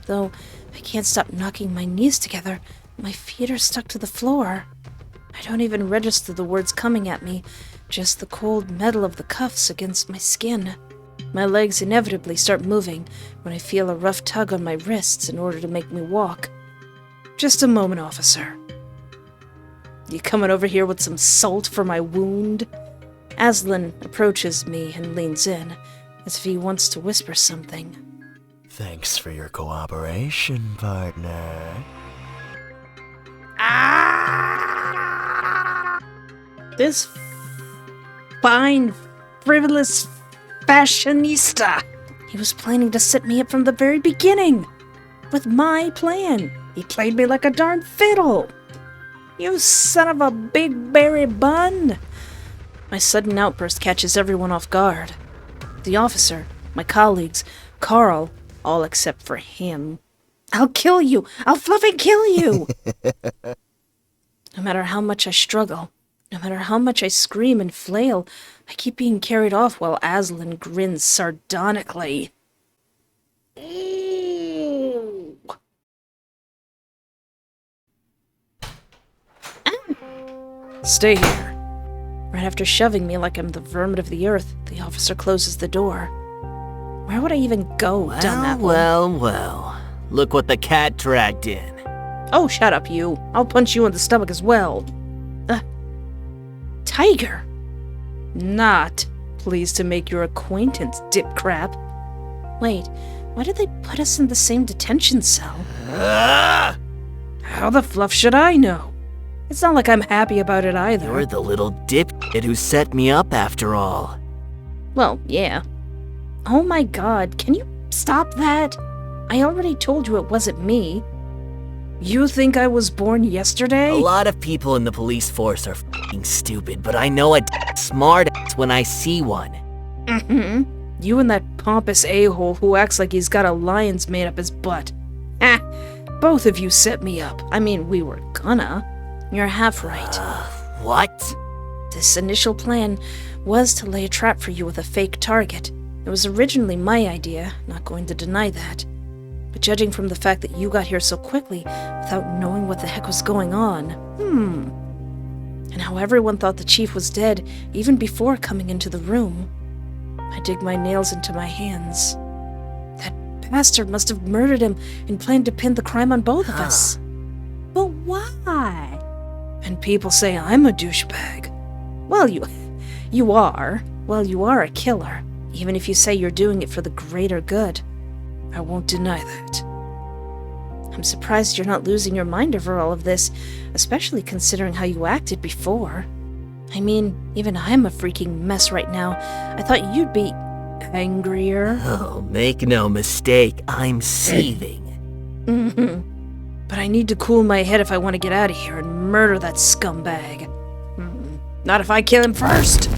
Speaker 1: Though I can't stop knocking my knees together, my feet are stuck to the floor. I don't even register the words coming at me, just the cold metal of the cuffs against my skin. My legs inevitably start moving when I feel a rough tug on my wrists in order to make me walk. Just a moment, officer. You coming over here with some salt for my wound? Aslan approaches me and leans in, as if he wants to whisper something.
Speaker 4: Thanks for your cooperation, partner.
Speaker 1: This fine, frivolous fashionista. He was planning to set me up from the very beginning. With my plan. He played me like a darn fiddle. You son of a big berry bun. My sudden outburst catches everyone off guard. The officer, my colleagues, Carl, all except for him. I'll kill you! I'll fluffing kill you! No matter how much I struggle, no matter how much I scream and flail, I keep being carried off while Aslan grins sardonically. Ooh. Stay here. Right after shoving me like I'm the vermin of the earth, the officer closes the door. Where would I even go, dumb apple?
Speaker 8: Well. Look what the cat dragged in.
Speaker 1: Oh, shut up, you. I'll punch you in the stomach as well. Tiger. Not pleased to make your acquaintance, dip crap. Wait, why did they put us in the same detention cell? How the fluff should I know? It's not like I'm happy about it either.
Speaker 8: You're the little dipkid who set me up after all.
Speaker 1: Well, yeah. Oh my god, can you stop that? I already told you it wasn't me. You think I was born yesterday?
Speaker 8: A lot of people in the police force are f***ing stupid, but I know a smart ass when I see one.
Speaker 1: Mm-hmm. You and that pompous a-hole who acts like he's got a lion's mane up his butt. Both of you set me up. I mean, we were gonna. You're half right.
Speaker 8: What?
Speaker 1: This initial plan was to lay a trap for you with a fake target. It was originally my idea, not going to deny that. But judging from the fact that you got here so quickly without knowing what the heck was going on, and how everyone thought the chief was dead even before coming into the room, I dig my nails into my hands. That bastard must have murdered him and planned to pin the crime on both of us. But why? And people say I'm a douchebag. Well, you are. Well, you are a killer, even if you say you're doing it for the greater good. I won't deny that. I'm surprised you're not losing your mind over all of this, especially considering how you acted before. I mean, even I'm a freaking mess right now. I thought you'd be angrier.
Speaker 8: Oh, make no mistake, I'm seething.
Speaker 1: But I need to cool my head if I want to get out of here and murder that scumbag. Not if I kill him first.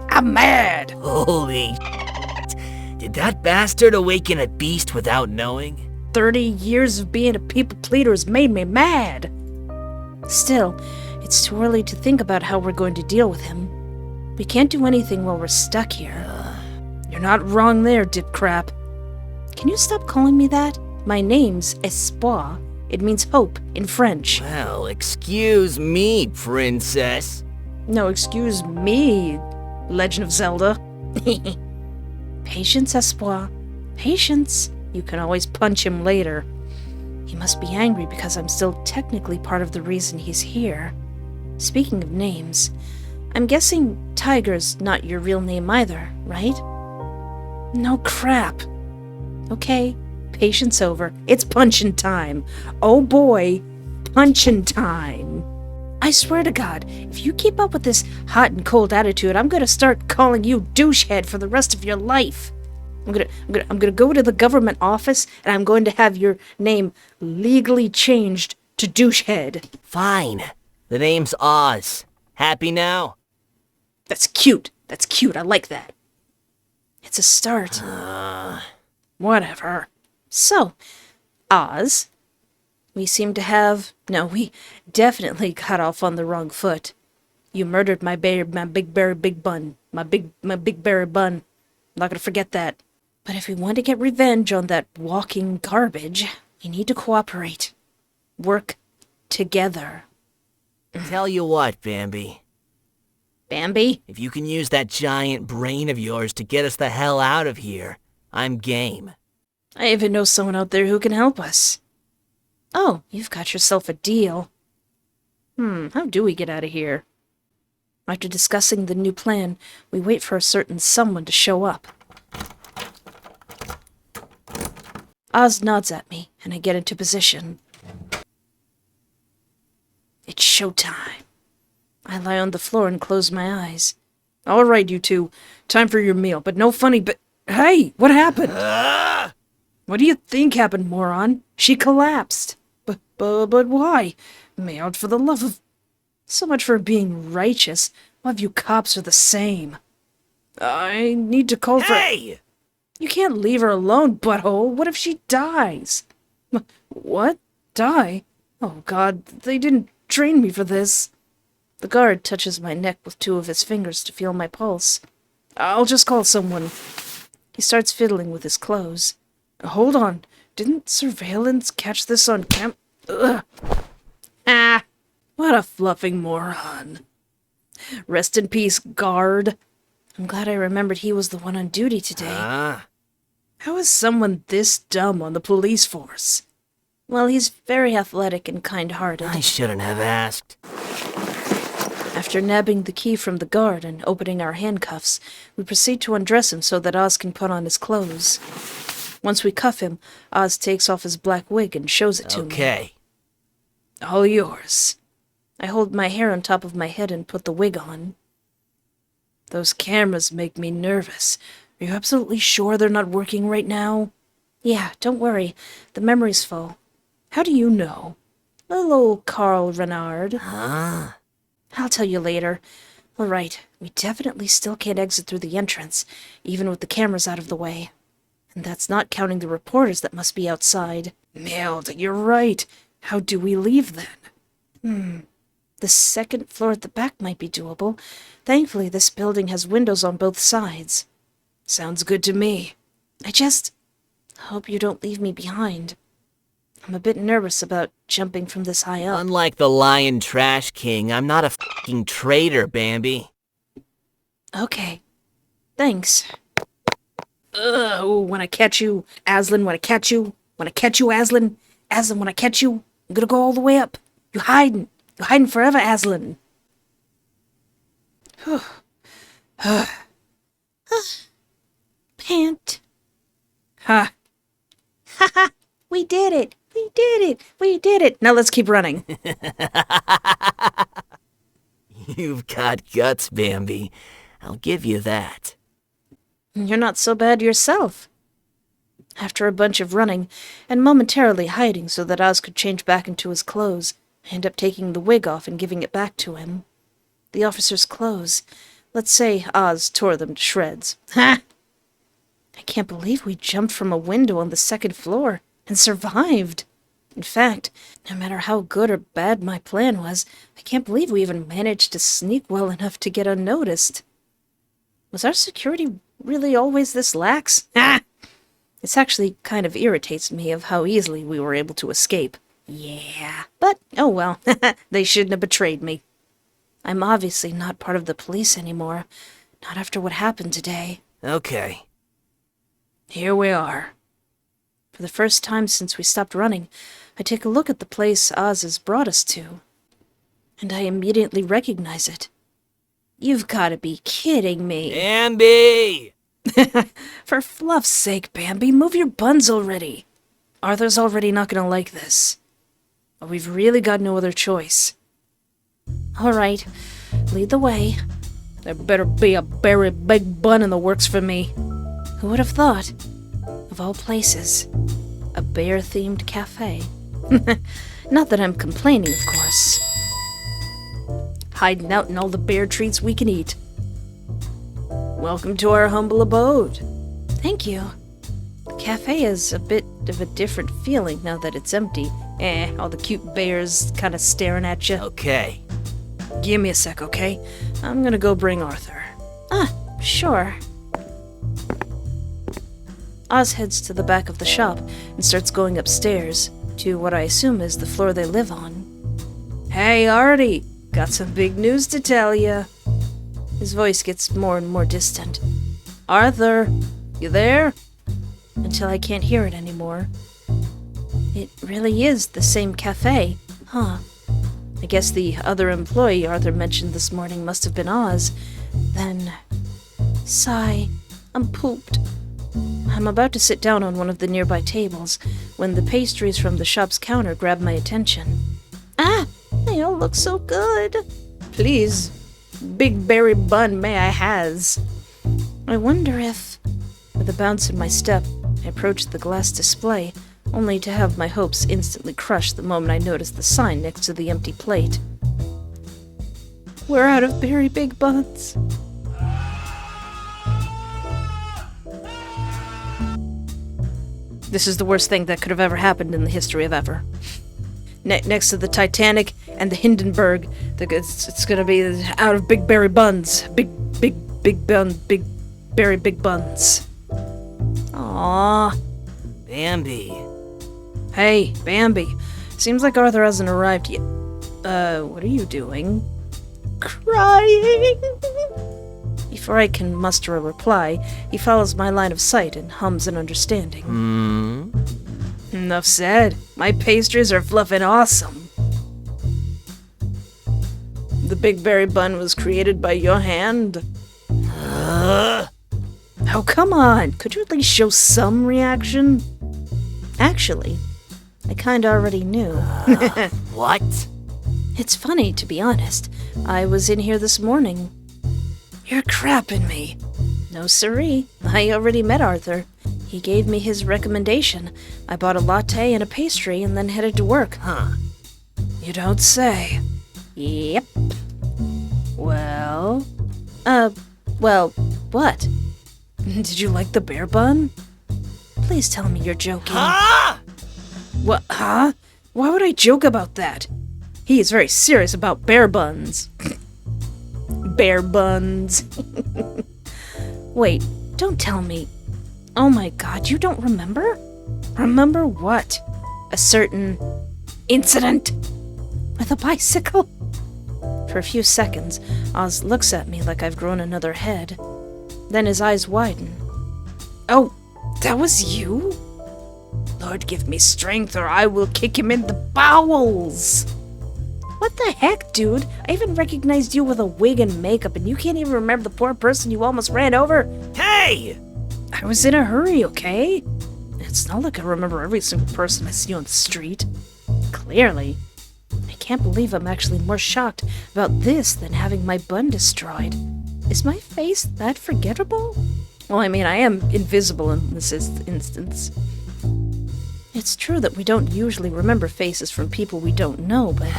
Speaker 1: I'm mad.
Speaker 8: Holy shit. Did that bastard awaken a beast without knowing?
Speaker 1: 30 years of being a people pleaser has made me mad. Still, it's too early to think about how we're going to deal with him. We can't do anything while we're stuck here. You're not wrong there, dip crap. Can you stop calling me that? My name's Espoir. It means hope in French.
Speaker 8: Well, excuse me, princess.
Speaker 1: No, excuse me, Legend of Zelda. Patience, Espoir. Patience. You can always punch him later. He must be angry because I'm still technically part of the reason he's here. Speaking of names, I'm guessing Tiger's not your real name either, right? No crap. Okay, patience over. It's punchin' time. Oh boy, punchin' time. I swear to God, if you keep up with this hot and cold attitude, I'm gonna start calling you douchehead for the rest of your life. I'm gonna go to the government office and I'm going to have your name legally changed to douchehead.
Speaker 8: Fine. The name's Oz. Happy now?
Speaker 1: That's cute. That's cute. I like that. It's a start. Whatever. So, Oz, we seem to have... No, we definitely got off on the wrong foot. You murdered my big berry big bun. My big berry bun. I'm not gonna forget that. But if we want to get revenge on that walking garbage, we need to cooperate. Work together.
Speaker 8: Tell you what, Bambi.
Speaker 1: Bambi?
Speaker 8: If you can use that giant brain of yours to get us the hell out of here, I'm game.
Speaker 1: I even know someone out there who can help us. Oh, you've got yourself a deal. How do we get out of here? After discussing the new plan, we wait for a certain someone to show up. Oz nods at me, and I get into position. It's showtime. I lie on the floor and close my eyes. All right, you two. Time for your meal, but no funny but... Hey, what happened? What do you think happened, moron? She collapsed. But why? Mailed for the love of... So much for being righteous. All of you cops are the same. I need to call for...
Speaker 8: Hey!
Speaker 1: You can't leave her alone, butthole. What if she dies? What? Die? Oh, God, they didn't train me for this. The guard touches my neck with two of his fingers to feel my pulse. I'll just call someone. He starts fiddling with his clothes. Hold on. Didn't surveillance catch this on cam... Ugh. Ah! What a fluffing moron. Rest in peace, guard. I'm glad I remembered he was the one on duty today. How is someone this dumb on the police force? Well, he's very athletic and kind-hearted.
Speaker 8: I shouldn't have asked.
Speaker 1: After nabbing the key from the guard and opening our handcuffs, we proceed to undress him so that Oz can put on his clothes. Once we cuff him, Oz takes off his black wig and shows it to me.
Speaker 8: Okay.
Speaker 1: All yours. I hold my hair on top of my head and put the wig on. Those cameras make me nervous. Are you absolutely sure they're not working right now? Yeah, don't worry. The memory's full. How do you know? Little old Carl Renard.
Speaker 8: Huh?
Speaker 1: I'll tell you later. All right, we definitely still can't exit through the entrance, even with the cameras out of the way. And that's not counting the reporters that must be outside. Nailed, you're right. How do we leave then? The second floor at the back might be doable. Thankfully, this building has windows on both sides. Sounds good to me. I just hope you don't leave me behind. I'm a bit nervous about jumping from this high up.
Speaker 8: Unlike the Lion Trash King, I'm not a fucking traitor, Bambi.
Speaker 1: Okay. Thanks. When I catch you, Aslan, when I catch you, Aslan, when I catch you, I'm gonna go all the way up. You're hiding forever, Aslan. Pant. Ha. Ha ha. We did it. We did it. We did it. Now let's keep running.
Speaker 8: You've got guts, Bambi. I'll give you that.
Speaker 1: You're not so bad yourself. After a bunch of running, and momentarily hiding so that Oz could change back into his clothes, I end up taking the wig off and giving it back to him. The officer's clothes. Let's say Oz tore them to shreds. Ha! I can't believe we jumped from a window on the second floor and survived. In fact, no matter how good or bad my plan was, I can't believe we even managed to sneak well enough to get unnoticed. Was our security really always this lax? Ah! This actually kind of irritates me of how easily we were able to escape. Yeah, but oh well, they shouldn't have betrayed me. I'm obviously not part of the police anymore, not after what happened today.
Speaker 8: Okay.
Speaker 1: Here we are. For the first time since we stopped running, I take a look at the place Oz has brought us to, and I immediately recognize it. You've got to be kidding me.
Speaker 8: Bambi!
Speaker 1: For fluff's sake, Bambi, move your buns already. Arthur's already not gonna like this. But we've really got no other choice. Alright, lead the way. There better be a very big bun in the works for me. Who would have thought? Of all places, a bear-themed cafe. Not that I'm complaining, of course. Hiding out in all the bear treats we can eat. Welcome to our humble abode. Thank you. The cafe is a bit of a different feeling now that it's empty. All the cute bears kind of staring at you.
Speaker 8: Okay.
Speaker 1: Give me a sec, okay? I'm gonna go bring Arthur. Ah, sure. Oz heads to the back of the shop and starts going upstairs to what I assume is the floor they live on. Hey, Artie! Got some big news to tell ya. His voice gets more and more distant. Arthur, you there? Until I can't hear it anymore. It really is the same cafe, huh? I guess the other employee Arthur mentioned this morning must have been Oz. Then... sigh. I'm pooped. I'm about to sit down on one of the nearby tables when the pastries from the shop's counter grab my attention. Ah! They all look so good. Please, big berry bun may I has. I wonder if... With a bounce in my step, I approached the glass display, only to have my hopes instantly crushed the moment I noticed the sign next to the empty plate. We're out of berry big buns. This is the worst thing that could have ever happened in the history of ever. Next to the Titanic and the Hindenburg, it's gonna be out of big berry buns. Big berry big buns. Aww.
Speaker 8: Bambi.
Speaker 1: Hey, Bambi. Seems like Arthur hasn't arrived yet. What are you doing? Crying. Before I can muster a reply, he follows my line of sight and hums an understanding. Enough said. My pastries are fluffin' awesome. The big berry bun was created by your hand. Oh, come on. Could you at least show some reaction? Actually, I kinda already knew.
Speaker 8: What?
Speaker 1: It's funny, to be honest. I was in here this morning. You're crapping me. No siree. I already met Arthur. He gave me his recommendation. I bought a latte and a pastry and then headed to work.
Speaker 8: Huh.
Speaker 1: You don't say. Yep. Well, what? Did you like the bear bun? Please tell me you're joking.
Speaker 8: Ah!
Speaker 1: What, huh? Why would I joke about that? He is very serious about bear buns. Bear buns. Wait, don't tell me. Oh my god, you don't remember? Remember what? A certain incident with a bicycle? For a few seconds, Oz looks at me like I've grown another head. Then his eyes widen. Oh, that was you? Lord, give me strength or I will kick him in the bowels. What the heck, dude? I even recognized you with a wig and makeup, and you can't even remember the poor person you almost ran over?
Speaker 8: Hey!
Speaker 1: I was in a hurry, okay? It's not like I remember every single person I see on the street. Clearly. I can't believe I'm actually more shocked about this than having my bun destroyed. Is my face that forgettable? Well, I mean, I am invisible in this instance. It's true that we don't usually remember faces from people we don't know, but...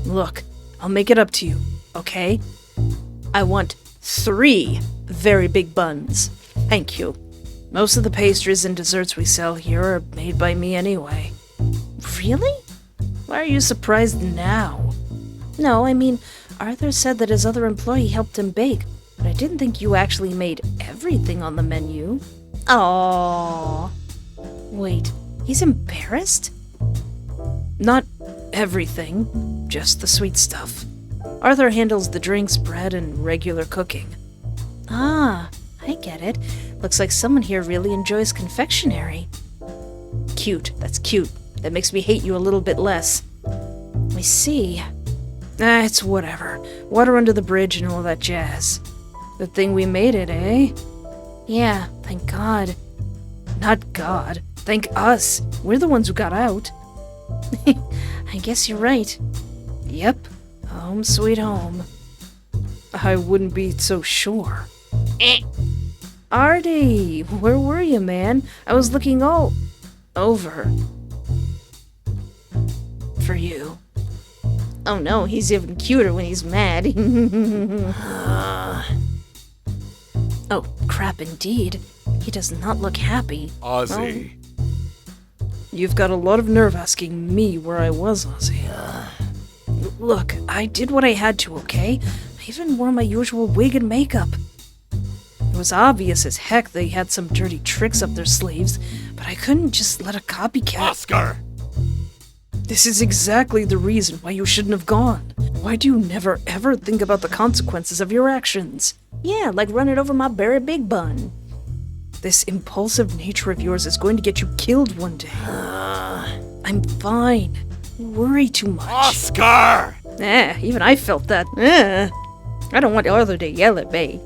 Speaker 1: Look, I'll make it up to you, okay? I want 3 very big buns. Thank you. Most of the pastries and desserts we sell here are made by me anyway. Really? Why are you surprised now? No, I mean, Arthur said that his other employee helped him bake, but I didn't think you actually made everything on the menu. Aww. Wait, he's embarrassed? Not everything, just the sweet stuff. Arthur handles the drinks, bread, and regular cooking. Ah, I get it. Looks like someone here really enjoys confectionery. Cute, that's cute. That makes me hate you a little bit less. I see. It's whatever. Water under the bridge and all that jazz. Good thing we made it, eh? Yeah, thank God. Not God. Thank us. We're the ones who got out. I guess you're right. Yep. Home sweet home. I wouldn't be so sure. Artie, where were you, man? I was looking all over for you. Oh no, he's even cuter when he's mad. Oh, crap indeed. He does not look happy.
Speaker 3: Ozzy.
Speaker 1: You've got a lot of nerve asking me where I was, Ozzy. Look, I did what I had to, okay? I even wore my usual wig and makeup. It was obvious as heck they had some dirty tricks up their sleeves, but I couldn't just let a copycat...
Speaker 3: Oscar!
Speaker 1: This is exactly the reason why you shouldn't have gone. Why do you never ever think about the consequences of your actions? Yeah, like running over my very big bun. This impulsive nature of yours is going to get you killed one day. I'm fine. You worry too much.
Speaker 3: Oscar!
Speaker 1: Even I felt that. I don't want Arthur to yell at me.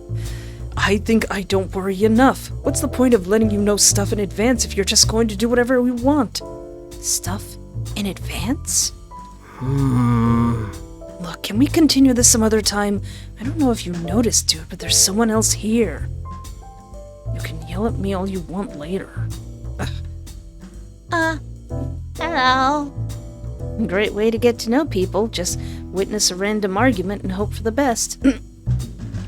Speaker 1: I think I don't worry enough. What's the point of letting you know stuff in advance if you're just going to do whatever we want? Stuff in advance? Look, can we continue this some other time? I don't know if you noticed, dude, but there's someone else here. You can yell at me all you want later.
Speaker 7: Hello.
Speaker 1: Great way to get to know people. Just witness a random argument and hope for the best.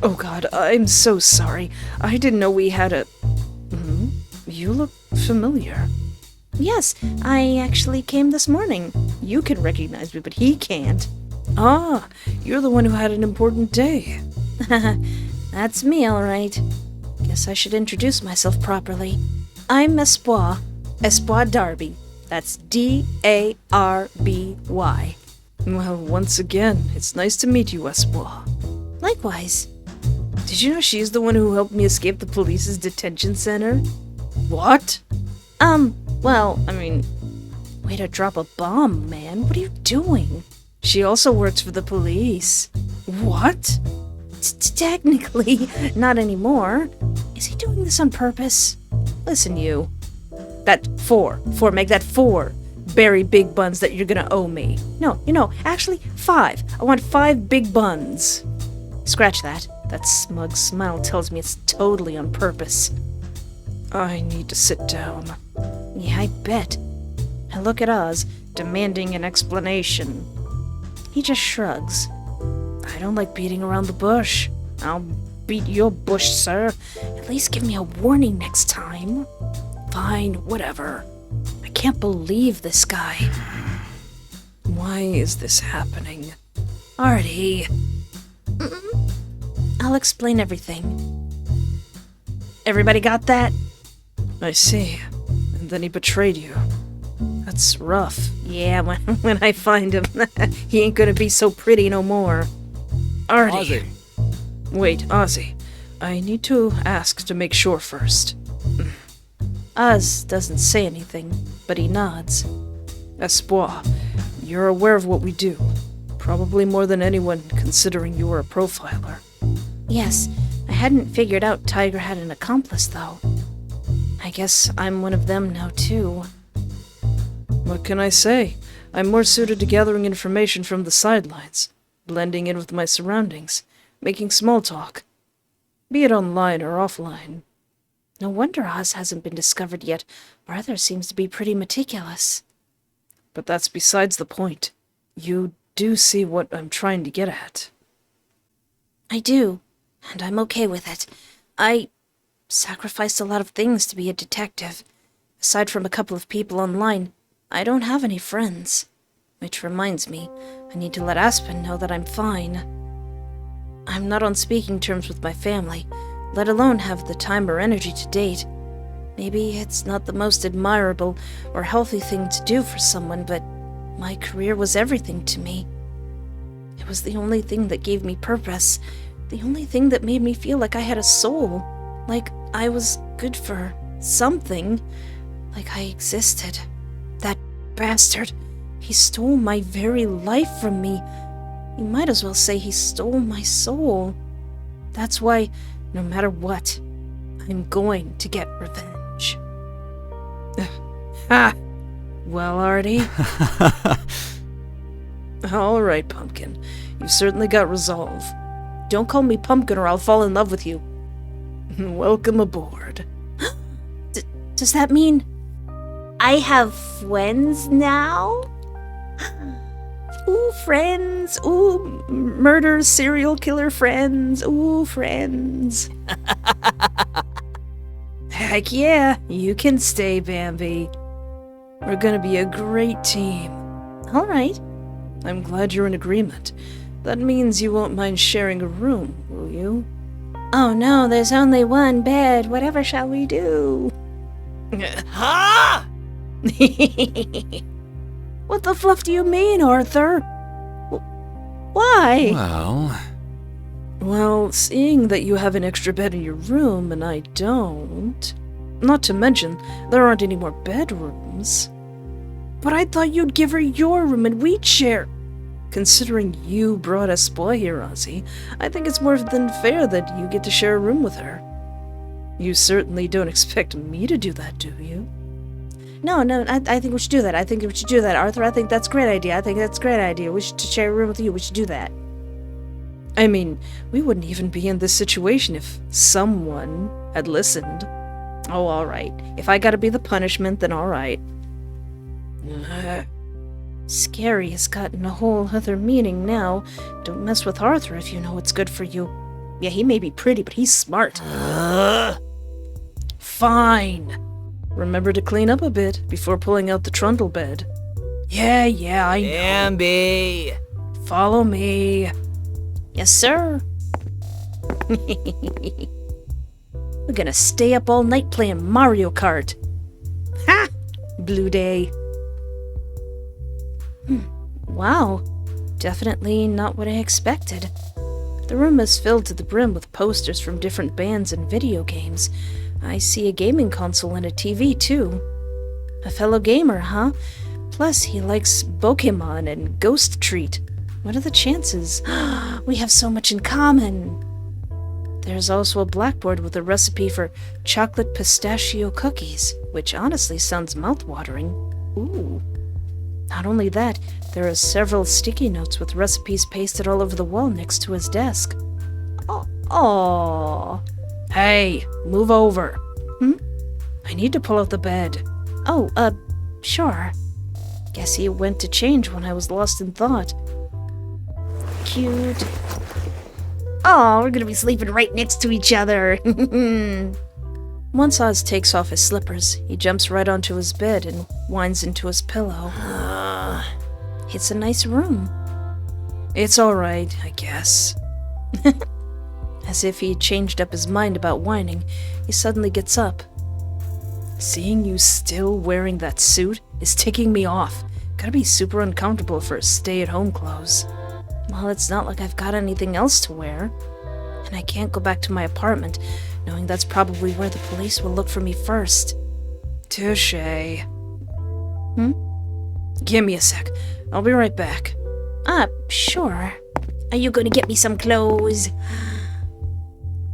Speaker 1: Oh god, I'm so sorry. I didn't know we had a... You look familiar.
Speaker 7: Yes, I actually came this morning.
Speaker 1: You can recognize me, but he can't. Ah, you're the one who had an important day.
Speaker 7: That's me, all right. Guess I should introduce myself properly. I'm Espoir Darby. That's D-A-R-B-Y.
Speaker 1: Well, once again, it's nice to meet you, Espoir.
Speaker 7: Likewise.
Speaker 1: Did you know she's the one who helped me escape the police's detention center? What?
Speaker 7: Well,
Speaker 1: I mean,
Speaker 7: way to drop a bomb, man. What are you doing?
Speaker 1: she also works for the police. What?
Speaker 7: Technically, not anymore. Is he doing this on purpose?
Speaker 1: Listen, you. That make that 4 very big buns that you're gonna owe me. No, actually 5. I want 5 big buns. Scratch that. That smug smile tells me it's totally on purpose. I need to sit down.
Speaker 7: Yeah, I bet. And look at Oz, demanding an explanation. He just shrugs.
Speaker 1: I don't like beating around the bush. I'll beat your bush, sir.
Speaker 7: At least give me a warning next time.
Speaker 1: Fine, whatever. I can't believe this guy. Why is this happening? Artie.
Speaker 7: I'll explain everything.
Speaker 1: Everybody got that? I see. And then he betrayed you. That's rough.
Speaker 7: Yeah, when I find him, he ain't gonna be so pretty no more.
Speaker 1: Artie.
Speaker 3: Ozzy.
Speaker 1: Wait, Ozzy. I need to ask to make sure first.
Speaker 7: Oz doesn't say anything, but he nods.
Speaker 1: Espoir, you're aware of what we do. Probably more than anyone, considering you are a profiler.
Speaker 7: Yes, I hadn't figured out Tiger had an accomplice, though. I guess I'm one of them now, too.
Speaker 1: What can I say? I'm more suited to gathering information from the sidelines, blending in with my surroundings, making small talk, be it online or offline.
Speaker 7: No wonder Oz hasn't been discovered yet. Arthur seems to be pretty meticulous.
Speaker 1: But that's besides the point. You do see what I'm trying to get at.
Speaker 7: I do, and I'm okay with it. I sacrificed a lot of things to be a detective. Aside from a couple of people online, I don't have any friends. Which reminds me, I need to let Aspen know that I'm fine. I'm not on speaking terms with my family, let alone have the time or energy to date. Maybe it's not the most admirable or healthy thing to do for someone, but my career was everything to me. It was the only thing that gave me purpose, the only thing that made me feel like I had a soul, like I was good for something, like I existed. That bastard, he stole my very life from me. You might as well say he stole my soul. That's why, no matter what, I'm going to get revenge. Ha! Well, Artie.
Speaker 1: All right, Pumpkin. You've certainly got resolve. Don't call me Pumpkin or I'll fall in love with you. Welcome aboard.
Speaker 7: Does that mean I have friends now? Ooh, friends. Ooh, murder, serial killer friends. Ooh, friends.
Speaker 1: Heck yeah, you can stay, Bambi. We're gonna be a great team.
Speaker 7: All right.
Speaker 1: I'm glad you're in agreement. That means you won't mind sharing a room, will you?
Speaker 7: Oh no, there's only one bed. Whatever shall we do?
Speaker 8: Huh?
Speaker 7: What the fluff do you mean, Arthur? Why?
Speaker 1: Well, seeing that you have an extra bed in your room and I don't... Not to mention, there aren't any more bedrooms. But I thought you'd give her your room and we'd share. Considering you brought us boy here, Ozzy, I think it's more than fair that you get to share a room with her. You certainly don't expect me to do that, do you?
Speaker 7: No, I think we should do that. I think we should do that, Arthur. I think that's a great idea. I think that's a great idea. We should share a room with you. We should do that.
Speaker 1: I mean, we wouldn't even be in this situation if someone had listened. Oh, all right. If I gotta be the punishment, then all right.
Speaker 7: Scary has gotten a whole other meaning now. Don't mess with Arthur if you know what's good for you.
Speaker 1: Yeah, he may be pretty, but he's smart. Fine. Remember to clean up a bit before pulling out the trundle bed. Yeah, I know.
Speaker 8: Bambi.
Speaker 1: Follow me.
Speaker 7: Yes, sir.
Speaker 1: We're gonna stay up all night playing Mario Kart. Ha! Blue day.
Speaker 7: Wow. Definitely not what I expected. The room is filled to the brim with posters from different bands and video games. I see a gaming console and a TV, too. A fellow gamer, huh? Plus, he likes Pokemon and Ghost Treat. What are the chances? We have so much in common. There's also a blackboard with a recipe for chocolate pistachio cookies, which honestly sounds mouth-watering. Ooh. Not only that, there are several sticky notes with recipes pasted all over the wall next to his desk. Oh.
Speaker 1: Hey, move over.
Speaker 7: Hmm?
Speaker 1: I need to pull out the bed.
Speaker 7: Oh, sure. Guess he went to change when I was lost in thought. Cute. Oh, we're gonna be sleeping right next to each other.
Speaker 1: Once Oz takes off his slippers, he jumps right onto his bed and winds into his pillow.
Speaker 7: It's a nice room.
Speaker 1: It's alright, I guess.
Speaker 7: As if he changed up his mind about whining, he suddenly gets up.
Speaker 1: Seeing you still wearing that suit is ticking me off. Gotta be super uncomfortable for stay-at-home clothes.
Speaker 7: Well, it's not like I've got anything else to wear. And I can't go back to my apartment, knowing that's probably where the police will look for me first.
Speaker 1: Touché.
Speaker 7: Hmm?
Speaker 1: Give me a sec. I'll be right back.
Speaker 7: Sure. Are you going to get me some clothes?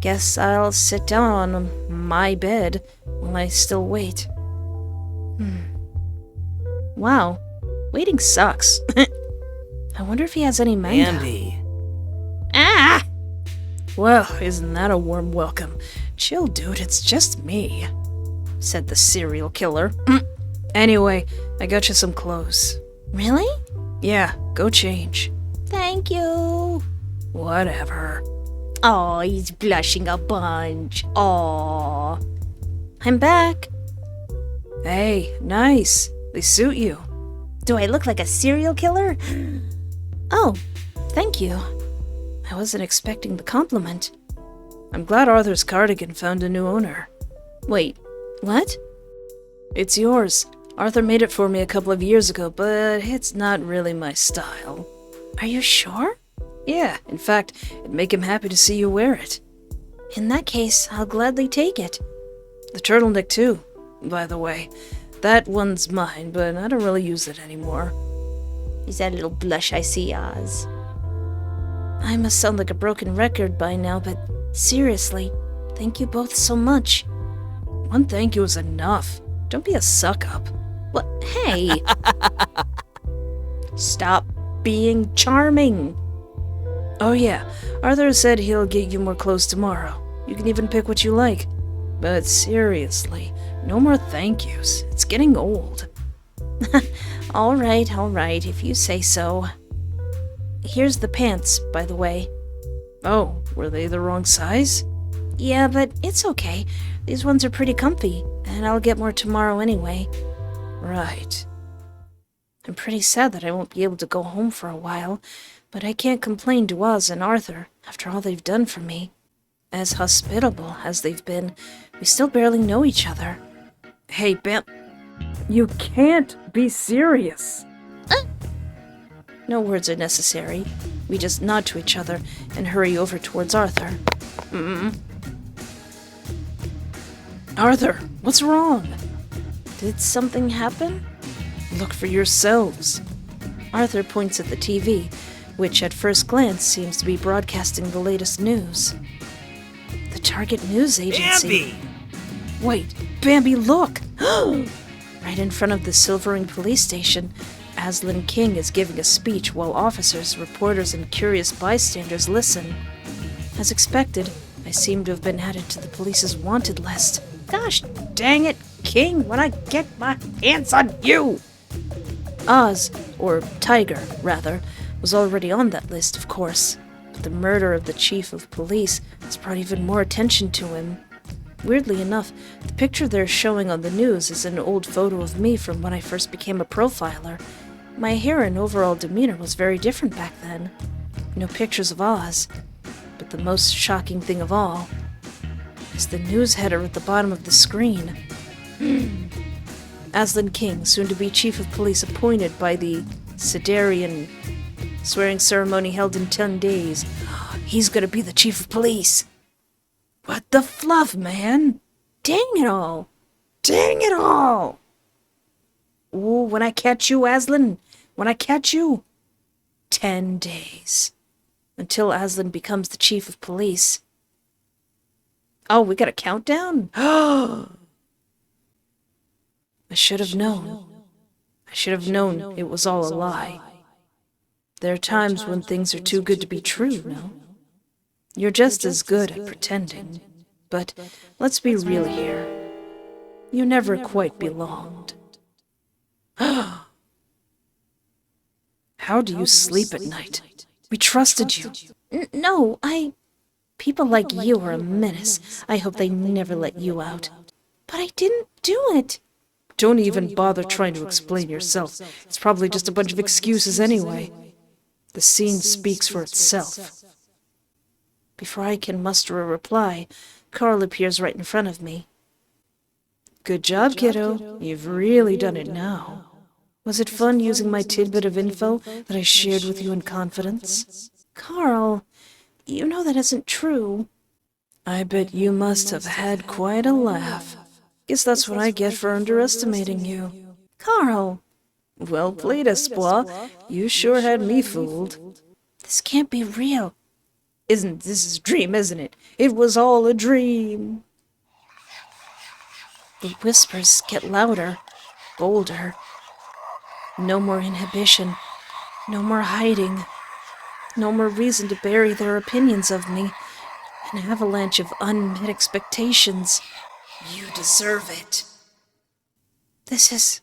Speaker 1: Guess I'll sit down on my bed while I still wait.
Speaker 7: Wow. Waiting sucks. I wonder if he has any manga.
Speaker 8: Bambi.
Speaker 1: Well, isn't that a warm welcome? Chill, dude, it's just me, said the serial killer. Anyway, I got you some clothes.
Speaker 7: Really?
Speaker 1: Yeah, go change.
Speaker 7: Thank you.
Speaker 1: Whatever.
Speaker 7: Oh, he's blushing a bunch. Aw.
Speaker 1: I'm back. Hey, nice. They suit you.
Speaker 7: Do I look like a serial killer? Oh, thank you.
Speaker 1: I wasn't expecting the compliment. I'm glad Arthur's cardigan found a new owner.
Speaker 7: Wait, what?
Speaker 1: It's yours. Arthur made it for me a couple of years ago, but it's not really my style.
Speaker 7: Are you sure?
Speaker 1: Yeah, in fact, it'd make him happy to see you wear it.
Speaker 7: In that case, I'll gladly take it.
Speaker 1: The turtleneck too, by the way. That one's mine, but I don't really use it anymore.
Speaker 7: Is that little blush I see, Oz?
Speaker 1: I must sound like a broken record by now, but seriously, thank you both so much. One thank you is enough. Don't be a suck-up.
Speaker 7: What? Hey! Stop being charming.
Speaker 1: Oh yeah, Arthur said he'll get you more clothes tomorrow. You can even pick what you like. But seriously, no more thank yous. It's getting old.
Speaker 7: All right, if you say so. Here's the pants, by the way.
Speaker 1: Oh, were they the wrong size?
Speaker 7: Yeah, but it's okay. These ones are pretty comfy, and I'll get more tomorrow anyway.
Speaker 1: Right.
Speaker 7: I'm pretty sad that I won't be able to go home for a while, but I can't complain to Oz and Arthur after all they've done for me. As hospitable as they've been, we still barely know each other.
Speaker 1: Hey, Bam... You can't be serious.
Speaker 7: No words are necessary. We just nod to each other and hurry over towards Arthur.
Speaker 1: Arthur, what's wrong?
Speaker 7: Did something happen?
Speaker 1: Look for yourselves.
Speaker 7: Arthur points at the TV, which at first glance seems to be broadcasting the latest news. The Target News Agency.
Speaker 4: Bambi!
Speaker 1: Wait, Bambi, look!
Speaker 7: Right in front of the Silver Ring police station, Aslan King is giving a speech while officers, reporters, and curious bystanders listen. As expected, I seem to have been added to the police's wanted list.
Speaker 1: Gosh dang it, King, when I get my hands on you!
Speaker 7: Oz, or Tiger, rather, was already on that list, of course. But the murder of the chief of police has brought even more attention to him. Weirdly enough, the picture they're showing on the news is an old photo of me from when I first became a profiler. My hair and overall demeanor was very different back then. No pictures of Oz. But the most shocking thing of all is the news header at the bottom of the screen. Aslan King, soon-to-be chief of police appointed by the Sidarian swearing ceremony held in 10 days. He's gonna be the chief of police.
Speaker 1: What the fluff, man?
Speaker 7: Dang it all.
Speaker 1: Dang it all! Ooh, when I catch you, Aslan, when I catch you, 10 days.
Speaker 7: Until Aslan becomes the chief of police.
Speaker 1: Oh, we got a countdown?
Speaker 7: I should have known. I should have known it was all a lie. There are times when things are too good to be true, no?
Speaker 1: You're just as good at pretending. But let's be real here. You never quite belonged. How do you sleep at night? We trusted you.
Speaker 7: No, People like you are a menace. I hope they never let you out. But I didn't do it.
Speaker 1: Don't even bother trying to explain yourself. It's probably just a bunch of excuses anyway. The scene speaks for itself.
Speaker 7: Before I can muster a reply, Carl appears right in front of me.
Speaker 1: Good job, kiddo. You've really done it now. Was it fun using my tidbit of info that I shared with you in confidence?
Speaker 7: Carl, you know that isn't true.
Speaker 1: I bet you must have had quite a laugh. Guess that's what I get for underestimating you.
Speaker 7: Carl!
Speaker 1: Well played, Espoir. You sure had me fooled.
Speaker 7: This can't be real.
Speaker 1: Isn't this a dream, isn't it? It was all a dream.
Speaker 7: The whispers get louder, bolder. No more inhibition. No more hiding. No more reason to bury their opinions of me. An avalanche of unmet expectations. You deserve it. This is...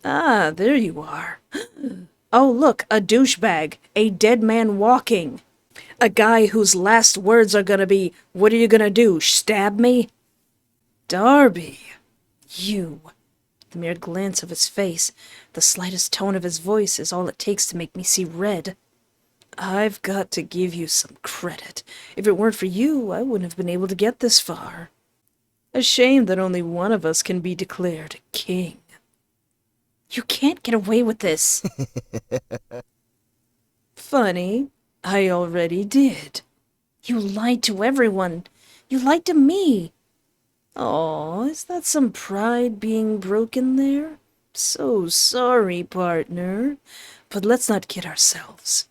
Speaker 1: Ah, there you are. Oh, look, a douchebag. A dead man walking. A guy whose last words are gonna be, "What are you gonna do, stab me?" Darby. You. The mere glance of his face, the slightest tone of his voice is all it takes to make me see red. I've got to give you some credit. If it weren't for you, I wouldn't have been able to get this far. A shame that only one of us can be declared king.
Speaker 7: You can't get away with this.
Speaker 1: Funny, I already did.
Speaker 7: You lied to everyone. You lied to me.
Speaker 1: Aw, is that some pride being broken there? So sorry, partner. But let's not kid ourselves.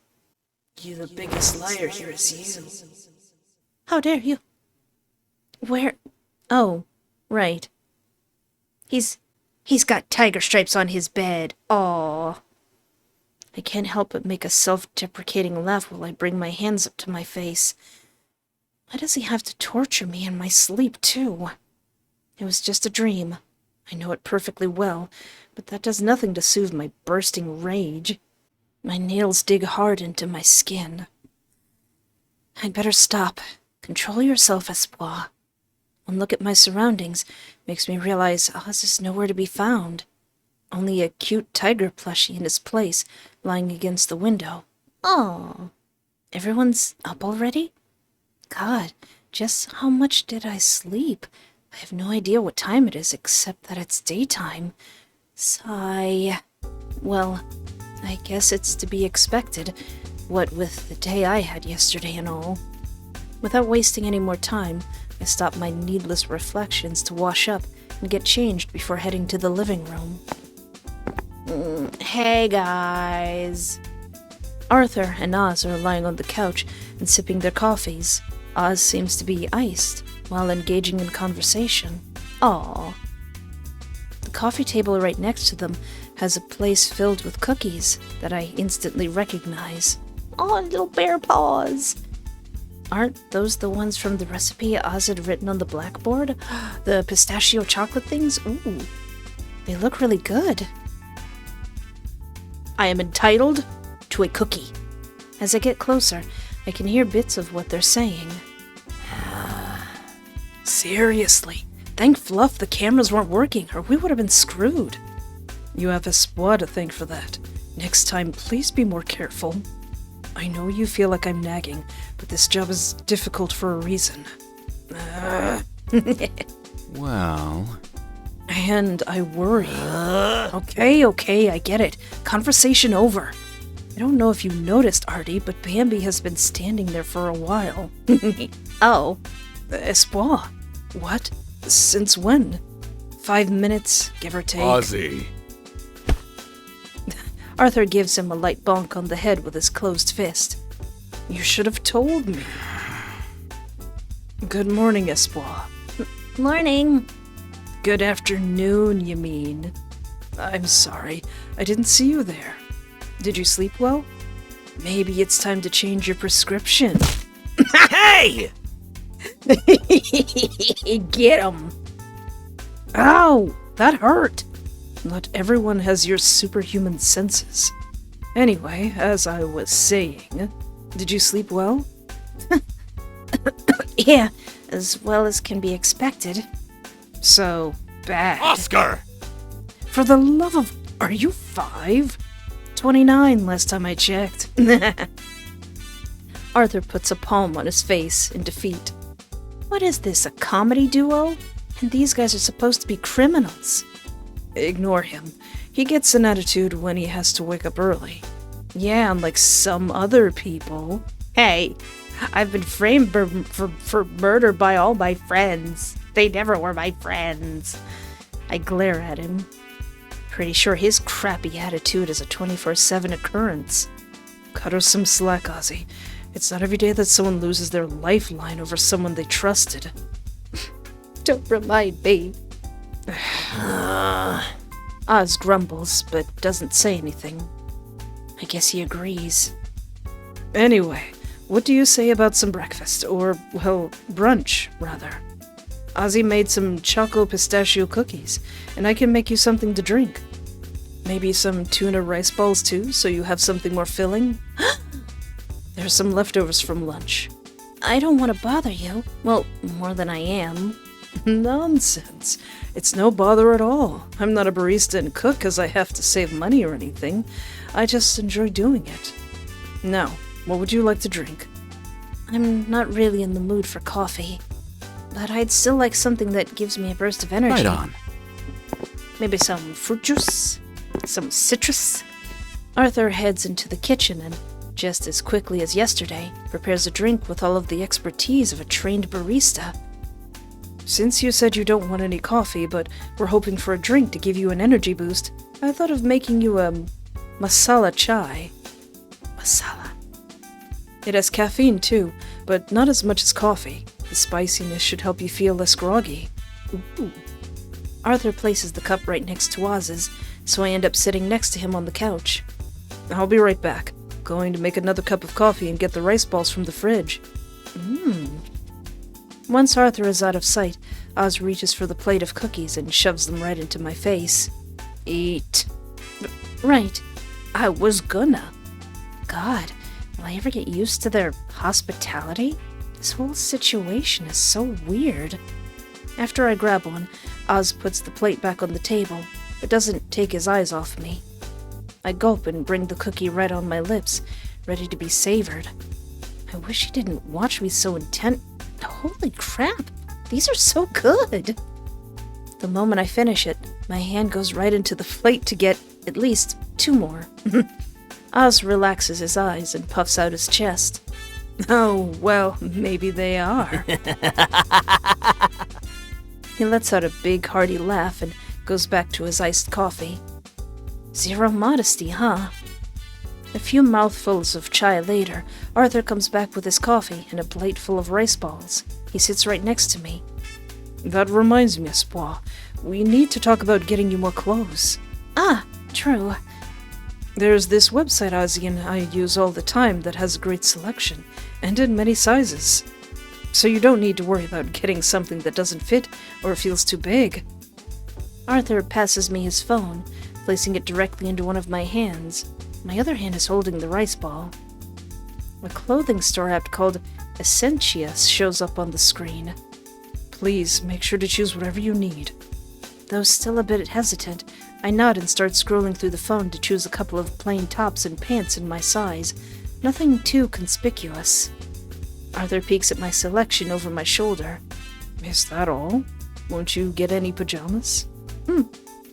Speaker 1: The biggest liar here is you.
Speaker 7: How dare you? Where? Oh, right. He's got tiger stripes on his bed. Aw. I can't help but make a self-deprecating laugh while I bring my hands up to my face. Why does he have to torture me in my sleep, too? It was just a dream. I know it perfectly well, but that does nothing to soothe my bursting rage. My nails dig hard into my skin. I'd better stop. Control yourself, Espoir. One look at my surroundings makes me realize Oz is nowhere to be found. Only a cute tiger plushie in his place, lying against the window. Oh, everyone's up already? God, just how much did I sleep? I have no idea what time it is, except that it's daytime. Sigh. Well, I guess it's to be expected, what with the day I had yesterday and all. Without wasting any more time, I stopped my needless reflections to wash up and get changed before heading to the living room. Hey guys. Arthur and Oz are lying on the couch and sipping their coffees. Oz seems to be iced while engaging in conversation. Aww. The coffee table right next to them has a place filled with cookies that I instantly recognize. Oh, little bear paws! Aren't those the ones from the recipe Oz had written on the blackboard? The pistachio chocolate things? Ooh, they look really good. I am entitled to a cookie. As I get closer, I can hear bits of what they're saying. Seriously, thank Fluff the cameras weren't working, or we would have been screwed. You have Espoir to thank for that. Next time, please be more careful. I know you feel like I'm nagging, but this job is difficult for a reason.
Speaker 3: Well...
Speaker 1: And I worry. Okay, I get it. Conversation over. I don't know if you noticed, Artie, but Bambi has been standing there for a while. Oh. Espoir. What? Since when? 5 minutes, give or take.
Speaker 3: Ozzy.
Speaker 1: Arthur gives him a light bonk on the head with his closed fist. You should have told me. Good morning, Espoir.
Speaker 7: Morning.
Speaker 1: Good afternoon, you mean. I'm sorry, I didn't see you there. Did you sleep well? Maybe it's time to change your prescription.
Speaker 8: Hey!
Speaker 1: Get him! Ow! That hurt! Not everyone has your superhuman senses. Anyway, as I was saying, did you sleep well?
Speaker 7: Yeah, as well as can be expected.
Speaker 1: So bad.
Speaker 8: Oscar!
Speaker 1: For the love of... Are you 5? 29 last time I checked. Arthur puts a palm on his face in defeat. What is this, a comedy duo? And these guys are supposed to be criminals. Ignore him. He gets an attitude when he has to wake up early. Yeah, unlike some other people. Hey, I've been framed for murder by all my friends. They never were my friends. I glare at him. Pretty sure his crappy attitude is a 24/7 occurrence. Cut her some slack, Ozzy. It's not every day that someone loses their lifeline over someone they trusted. Don't remind me. Oz grumbles, but doesn't say anything. I guess he agrees. Anyway, what do you say about some breakfast? Or, well, brunch, rather. Ozzy made some choco pistachio cookies, and I can make you something to drink. Maybe some tuna rice balls too, so you have something more filling? There's some leftovers from lunch.
Speaker 7: I don't want to bother you. Well, more than I am.
Speaker 1: Nonsense. It's no bother at all. I'm not a barista and cook because I have to save money or anything. I just enjoy doing it. Now, what would you like to drink?
Speaker 7: I'm not really in the mood for coffee, but I'd still like something that gives me a burst of energy.
Speaker 3: Right on.
Speaker 7: Maybe some fruit juice? Some citrus? Arthur heads into the kitchen and, just as quickly as yesterday, prepares a drink with all of the expertise of a trained barista.
Speaker 1: Since you said you don't want any coffee, but we're hoping for a drink to give you an energy boost, I thought of making you a masala chai.
Speaker 7: Masala.
Speaker 1: It has caffeine too, but not as much as coffee. The spiciness should help you feel less groggy.
Speaker 7: Ooh. Arthur places the cup right next to Oz's, so I end up sitting next to him on the couch.
Speaker 1: I'll be right back. Going to make another cup of coffee and get the rice balls from the fridge. Once Arthur is out of sight, Oz reaches for the plate of cookies and shoves them right into my face. Eat.
Speaker 7: Right. I was gonna. God, will I ever get used to their hospitality? This whole situation is so weird. After I grab one, Oz puts the plate back on the table, but doesn't take his eyes off me. I gulp and bring the cookie right on my lips, ready to be savored. I wish he didn't watch me so intent. Holy crap, these are so good! The moment I finish it, my hand goes right into the plate to get at least 2 more. Oz relaxes his eyes and puffs out his chest.
Speaker 1: Oh, well, maybe they are. He lets out a big, hearty laugh and goes back to his iced coffee.
Speaker 7: Zero modesty, huh? A few mouthfuls of chai later, Arthur comes back with his coffee and a plate full of rice balls. He sits right next to me.
Speaker 1: That reminds me, Espoir. We need to talk about getting you more clothes.
Speaker 7: Ah, true.
Speaker 1: There's this website Ozzy and I use all the time that has a great selection, and in many sizes. So you don't need to worry about getting something that doesn't fit or feels too big.
Speaker 7: Arthur passes me his phone, placing it directly into one of my hands. My other hand is holding the rice ball. A clothing store app called Essentia shows up on the screen.
Speaker 1: Please, make sure to choose whatever you need.
Speaker 7: Though still a bit hesitant, I nod and start scrolling through the phone to choose a couple of plain tops and pants in my size. Nothing too conspicuous. Arthur peeks at my selection over my shoulder.
Speaker 1: Is that all? Won't you get any pajamas?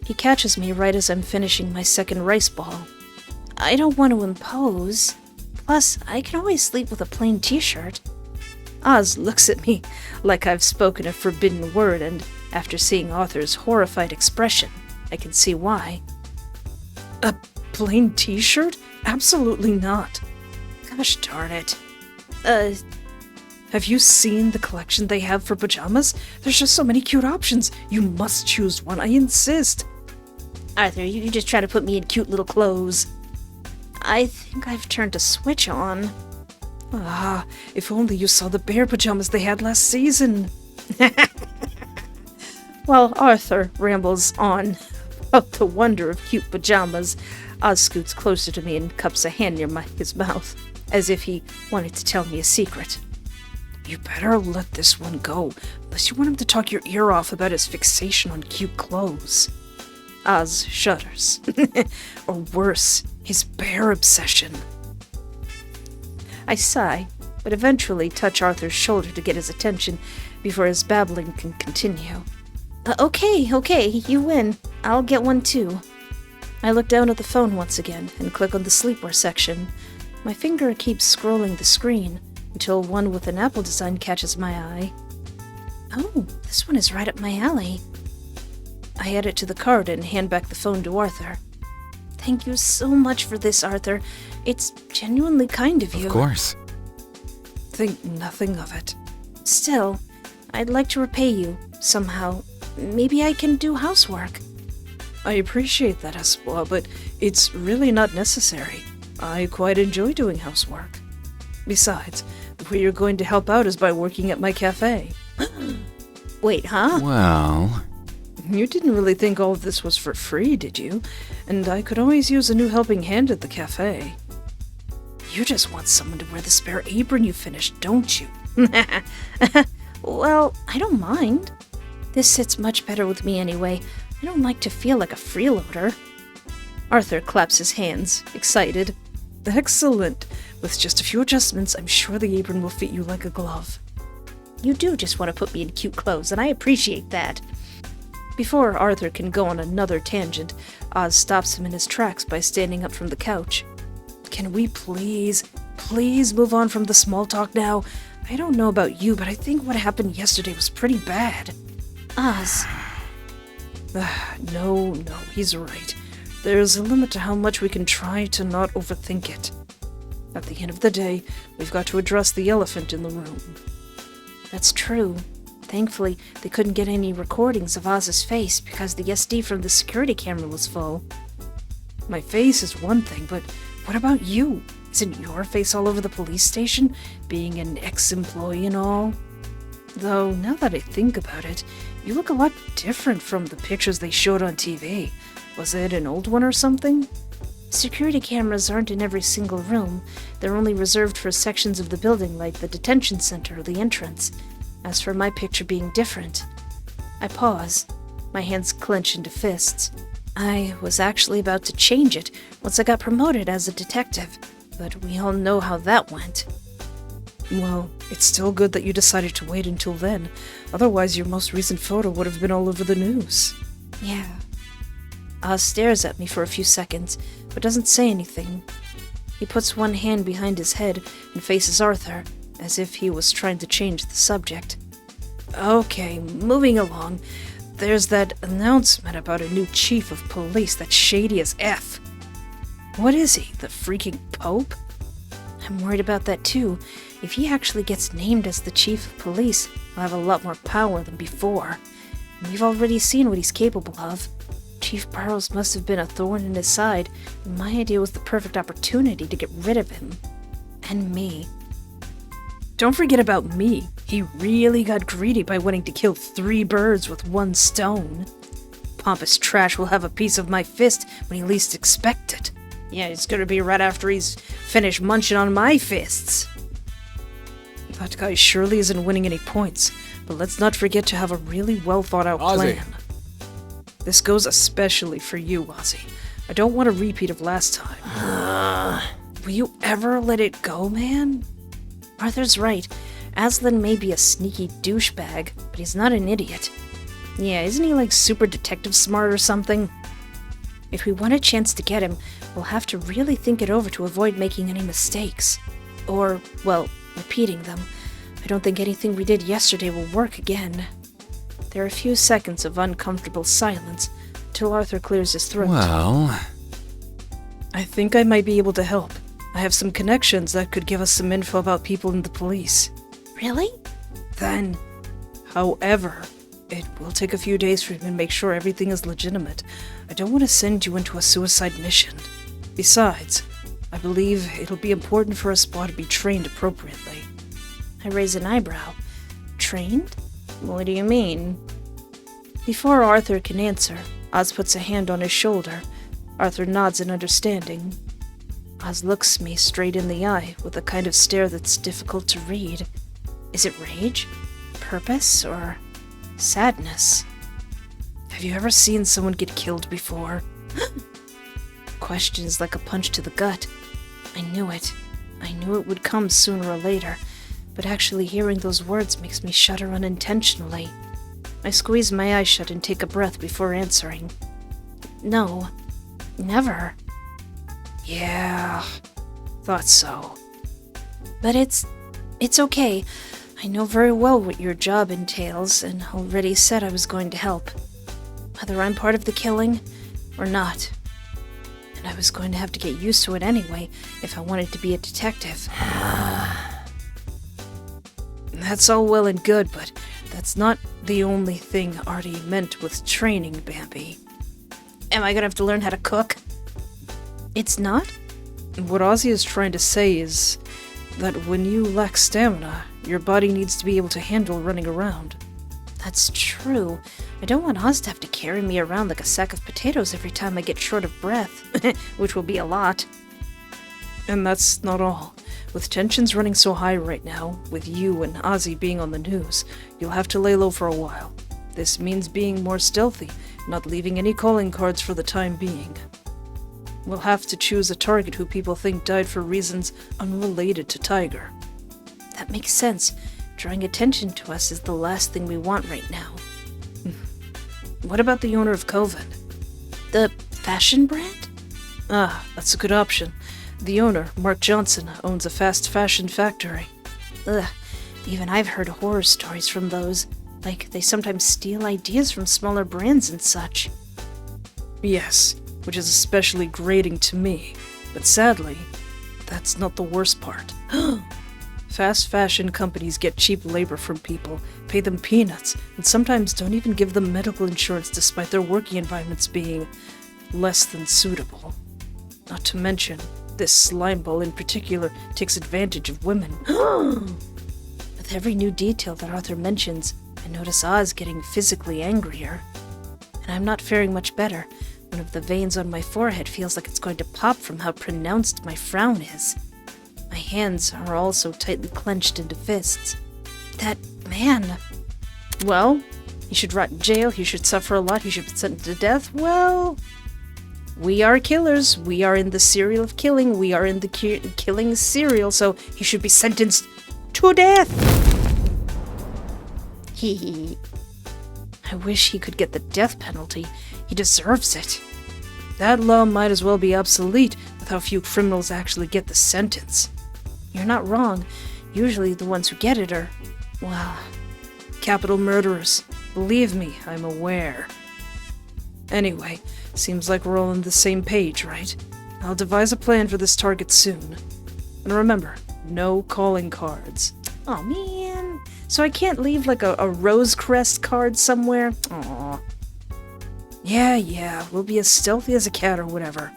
Speaker 7: He catches me right as I'm finishing my second rice ball. I don't want to impose. Plus, I can always sleep with a plain t-shirt.
Speaker 1: Oz looks at me like I've spoken a forbidden word, and after seeing Arthur's horrified expression, I can see why. A plain t-shirt? Absolutely not. Gosh darn it. Have you seen the collection they have for pajamas? There's just so many cute options. You must choose one, I insist.
Speaker 7: Arthur, you just try to put me in cute little clothes. I think I've turned a switch on.
Speaker 1: Ah, if only you saw the bear pajamas they had last season. While Arthur rambles on about the wonder of cute pajamas, Oz scoots closer to me and cups a hand near his mouth, as if he wanted to tell me a secret. You better let this one go, unless you want him to talk your ear off about his fixation on cute clothes. Oz shudders. Or worse, his bear obsession. I sigh, but eventually touch Arthur's shoulder to get his attention before his babbling can continue.
Speaker 7: Okay, you win. I'll get one too.
Speaker 1: I look down at the phone once again and click on the sleepwear section. My finger keeps scrolling the screen until one with an apple design catches my eye.
Speaker 7: Oh, this one is right up my alley.
Speaker 1: I add it to the cart and hand back the phone to Arthur.
Speaker 7: Thank you so much for this, Arthur. It's genuinely kind of you.
Speaker 3: Of course.
Speaker 1: Think nothing of it.
Speaker 7: Still, I'd like to repay you, somehow. Maybe I can do housework.
Speaker 1: I appreciate that, Espoir, but it's really not necessary. I quite enjoy doing housework. Besides, the way you're going to help out is by working at my cafe.
Speaker 7: Wait, huh?
Speaker 3: Well,
Speaker 1: You didn't really think all of this was for free, did you? And I could always use a new helping hand at the cafe. You just want someone to wear the spare apron you finished, don't you?
Speaker 7: Well, I don't mind. This sits much better with me anyway. I don't like to feel like a freeloader.
Speaker 1: Arthur claps his hands, excited. Excellent. With just a few adjustments, I'm sure the apron will fit you like a glove.
Speaker 7: You do just want to put me in cute clothes, and I appreciate that.
Speaker 1: Before Arthur can go on another tangent, Oz stops him in his tracks by standing up from the couch. Can we please move on from the small talk now? I don't know about you, but I think what happened yesterday was pretty bad.
Speaker 7: Oz.
Speaker 1: No, he's right. There's a limit to how much we can try to not overthink it. At the end of the day, we've got to address the elephant in the room.
Speaker 7: That's true. Thankfully, they couldn't get any recordings of Oz's face because the SD from the security camera was full.
Speaker 1: My face is one thing, but what about you? Isn't your face all over the police station, being an ex-employee and all? Though, now that I think about it, you look a lot different from the pictures they showed on TV. Was it an old one or something?
Speaker 7: Security cameras aren't in every single room. They're only reserved for sections of the building like the detention center or the entrance. As for my picture being different, I pause. My hands clench into fists. I was actually about to change it once I got promoted as a detective, but we all know how that went.
Speaker 1: Well, it's still good that you decided to wait until then. Otherwise, your most recent photo would have been all over the news.
Speaker 7: Yeah. Oz stares at me for a few seconds, but doesn't say anything. He puts one hand behind his head and faces Arthur, as if he was trying to change the subject.
Speaker 1: Okay, moving along. There's that announcement about a new chief of police that's shady as F. What is he, the freaking Pope?
Speaker 7: I'm worried about that too. If he actually gets named as the chief of police, he'll have a lot more power than before. We've already seen what he's capable of. Chief Burrows must have been a thorn in his side, and my idea was the perfect opportunity to get rid of him. And me.
Speaker 1: Don't forget about me. He really got greedy by wanting to kill 3 birds with 1 stone. Pompous trash will have a piece of my fist when he least expects it. Yeah, it's gonna be right after he's finished munching on my fists. That guy surely isn't winning any points, but let's not forget to have a really well-thought-out
Speaker 3: Ozzy.
Speaker 1: plan. This goes especially for you, Ozzy. I don't want a repeat of last time. Will you ever let it go, man?
Speaker 7: Arthur's right. Aslan may be a sneaky douchebag, but he's not an idiot.
Speaker 1: Yeah, isn't he like super detective smart or something?
Speaker 7: If we want a chance to get him, we'll have to really think it over to avoid making any mistakes. Or, well, repeating them. I don't think anything we did yesterday will work again. There are a few seconds of uncomfortable silence until Arthur clears his throat.
Speaker 3: well,
Speaker 1: I think I might be able to help. I have some connections that could give us some info about people in the police.
Speaker 7: Really?
Speaker 1: Then, however, it will take a few days for him to make sure everything is legitimate. I don't want to send you into a suicide mission. Besides, I believe it'll be important for a spa to be trained appropriately.
Speaker 7: I raise an eyebrow. Trained?
Speaker 1: What do you mean?
Speaker 7: Before Arthur can answer, Oz puts a hand on his shoulder. Arthur nods in understanding. Oz looks me straight in the eye with a kind of stare that's difficult to read. Is it rage? Purpose? Or sadness?
Speaker 1: Have you ever seen someone get killed before?
Speaker 7: Question is like a punch to the gut. I knew it. I knew it would come sooner or later, but actually hearing those words makes me shudder unintentionally. I squeeze my eyes shut and take a breath before answering. No. Never.
Speaker 1: Yeah, thought so.
Speaker 7: But it's okay. I know very well what your job entails, and already said I was going to help. Whether I'm part of the killing or not. And I was going to have to get used to it anyway, if I wanted to be a detective.
Speaker 1: That's all well and good, but that's not the only thing Artie meant with training, Bambi. Am I gonna have to learn how to cook?
Speaker 7: It's not?
Speaker 1: What Ozzy is trying to say is, that when you lack stamina, your body needs to be able to handle running around.
Speaker 7: That's true. I don't want Oz to have to carry me around like a sack of potatoes every time I get short of breath, which will be a lot.
Speaker 1: And that's not all. With tensions running so high right now, with you and Ozzy being on the news, you'll have to lay low for a while. This means being more stealthy, not leaving any calling cards for the time being. We'll have to choose a target who people think died for reasons unrelated to Tiger.
Speaker 7: That makes sense. Drawing attention to us is the last thing we want right now.
Speaker 1: What about the owner of Coven?
Speaker 7: The fashion brand?
Speaker 1: Ah, that's a good option. The owner, Mark Johnson, owns a fast fashion factory.
Speaker 7: Ugh, even I've heard horror stories from those. Like, they sometimes steal ideas from smaller brands and such.
Speaker 1: Yes, which is especially grating to me. But sadly, that's not the worst part. Fast fashion companies get cheap labor from people, pay them peanuts, and sometimes don't even give them medical insurance despite their working environments being less than suitable. Not to mention, this slimeball in particular takes advantage of women.
Speaker 7: With every new detail that Arthur mentions, I notice Oz getting physically angrier. And I'm not faring much better. One of the veins on my forehead feels like it's going to pop from how pronounced my frown is. My hands are also tightly clenched into fists. That man...
Speaker 1: Well, he should rot in jail, he should suffer a lot, he should be sentenced to death. Well, we are killers. We are in the serial of killing. We are in the killing serial, so he should be sentenced to death.
Speaker 7: Hee.
Speaker 1: I wish he could get the death penalty. He deserves it. That law might as well be obsolete with how few criminals actually get the sentence.
Speaker 7: You're not wrong. Usually the ones who get it are, well,
Speaker 1: capital murderers. Believe me, I'm aware. Anyway, seems like we're all on the same page, right? I'll devise a plan for this target soon. And remember, no calling cards.
Speaker 7: Oh man.
Speaker 1: So I can't leave like a rose crest card somewhere? Aw. Yeah, we'll be as stealthy as a cat or whatever.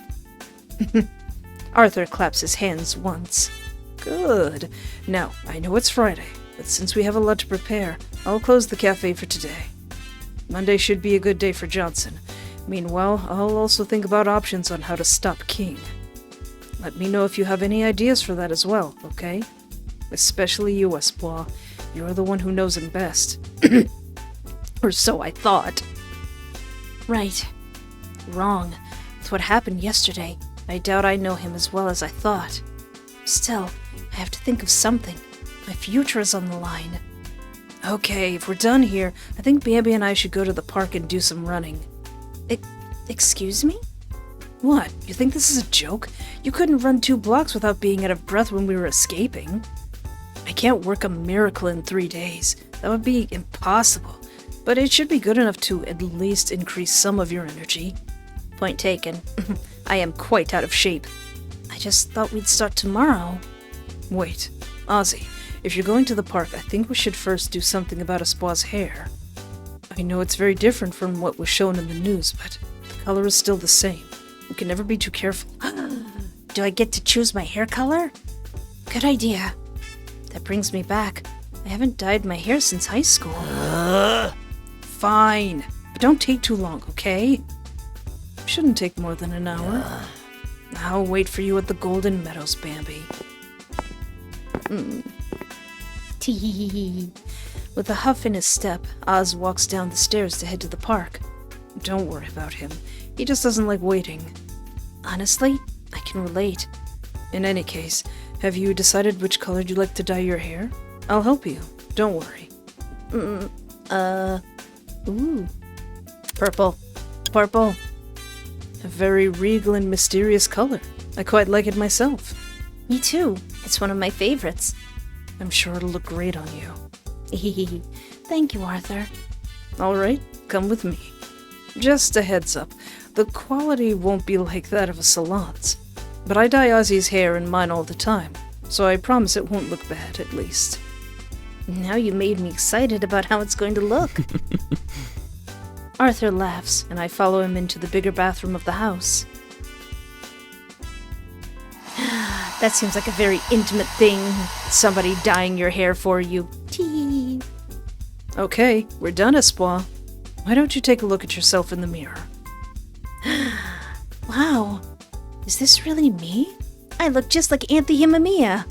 Speaker 1: Arthur claps his hands once. Good. Now, I know it's Friday, but since we have a lot to prepare, I'll close the cafe for today. Monday should be a good day for Johnson. Meanwhile, I'll also think about options on how to stop King. Let me know if you have any ideas for that as well, okay? Especially you, Espoir. You're the one who knows him best. Or so I thought.
Speaker 7: Right. Wrong. With what happened yesterday, I doubt I know him as well as I thought. Still, I have to think of something. My future is on the line.
Speaker 1: Okay, if we're done here, I think Bambi and I should go to the park and do some running.
Speaker 7: Excuse me?
Speaker 1: What? You think this is a joke? You couldn't run 2 blocks without being out of breath when we were escaping. I can't work a miracle in 3 days. That would be impossible. But it should be good enough to at least increase some of your energy.
Speaker 7: Point taken.
Speaker 1: I am quite out of shape.
Speaker 7: I just thought we'd start tomorrow.
Speaker 1: Wait, Ozzy, if you're going to the park, I think we should first do something about Espoir's hair. I know it's very different from what was shown in the news, but the color is still the same. We can never be too careful.
Speaker 7: Do I get to choose my hair color? Good idea. That brings me back. I haven't dyed my hair since high school.
Speaker 1: Fine, but don't take too long, okay? Shouldn't take more than an hour. I'll wait for you at the Golden Meadows, Bambi.
Speaker 7: Tee.
Speaker 1: With a huff in his step, Oz walks down the stairs to head to the park. Don't worry about him. He just doesn't like waiting.
Speaker 7: Honestly, I can relate.
Speaker 1: In any case, have you decided which color you'd like to dye your hair? I'll help you. Don't worry.
Speaker 7: Ooh.
Speaker 1: Purple.
Speaker 7: Purple.
Speaker 1: A very regal and mysterious color. I quite like it myself.
Speaker 7: Me too. It's one of my favorites.
Speaker 1: I'm sure it'll look great on you.
Speaker 7: Thank you, Arthur.
Speaker 1: Alright, come with me. Just a heads up, the quality won't be like that of a salon's. But I dye Ozzy's hair and mine all the time, so I promise it won't look bad, at least.
Speaker 7: Now you made me excited about how it's going to look.
Speaker 1: Arthur laughs, and I follow him into the bigger bathroom of the house. That seems like a very intimate thing. Somebody dyeing your hair for you. Tee. Okay, we're done, Espoir. Why don't you take a look at yourself in the mirror?
Speaker 7: Wow. Is this really me? I look just like Auntie Himamia.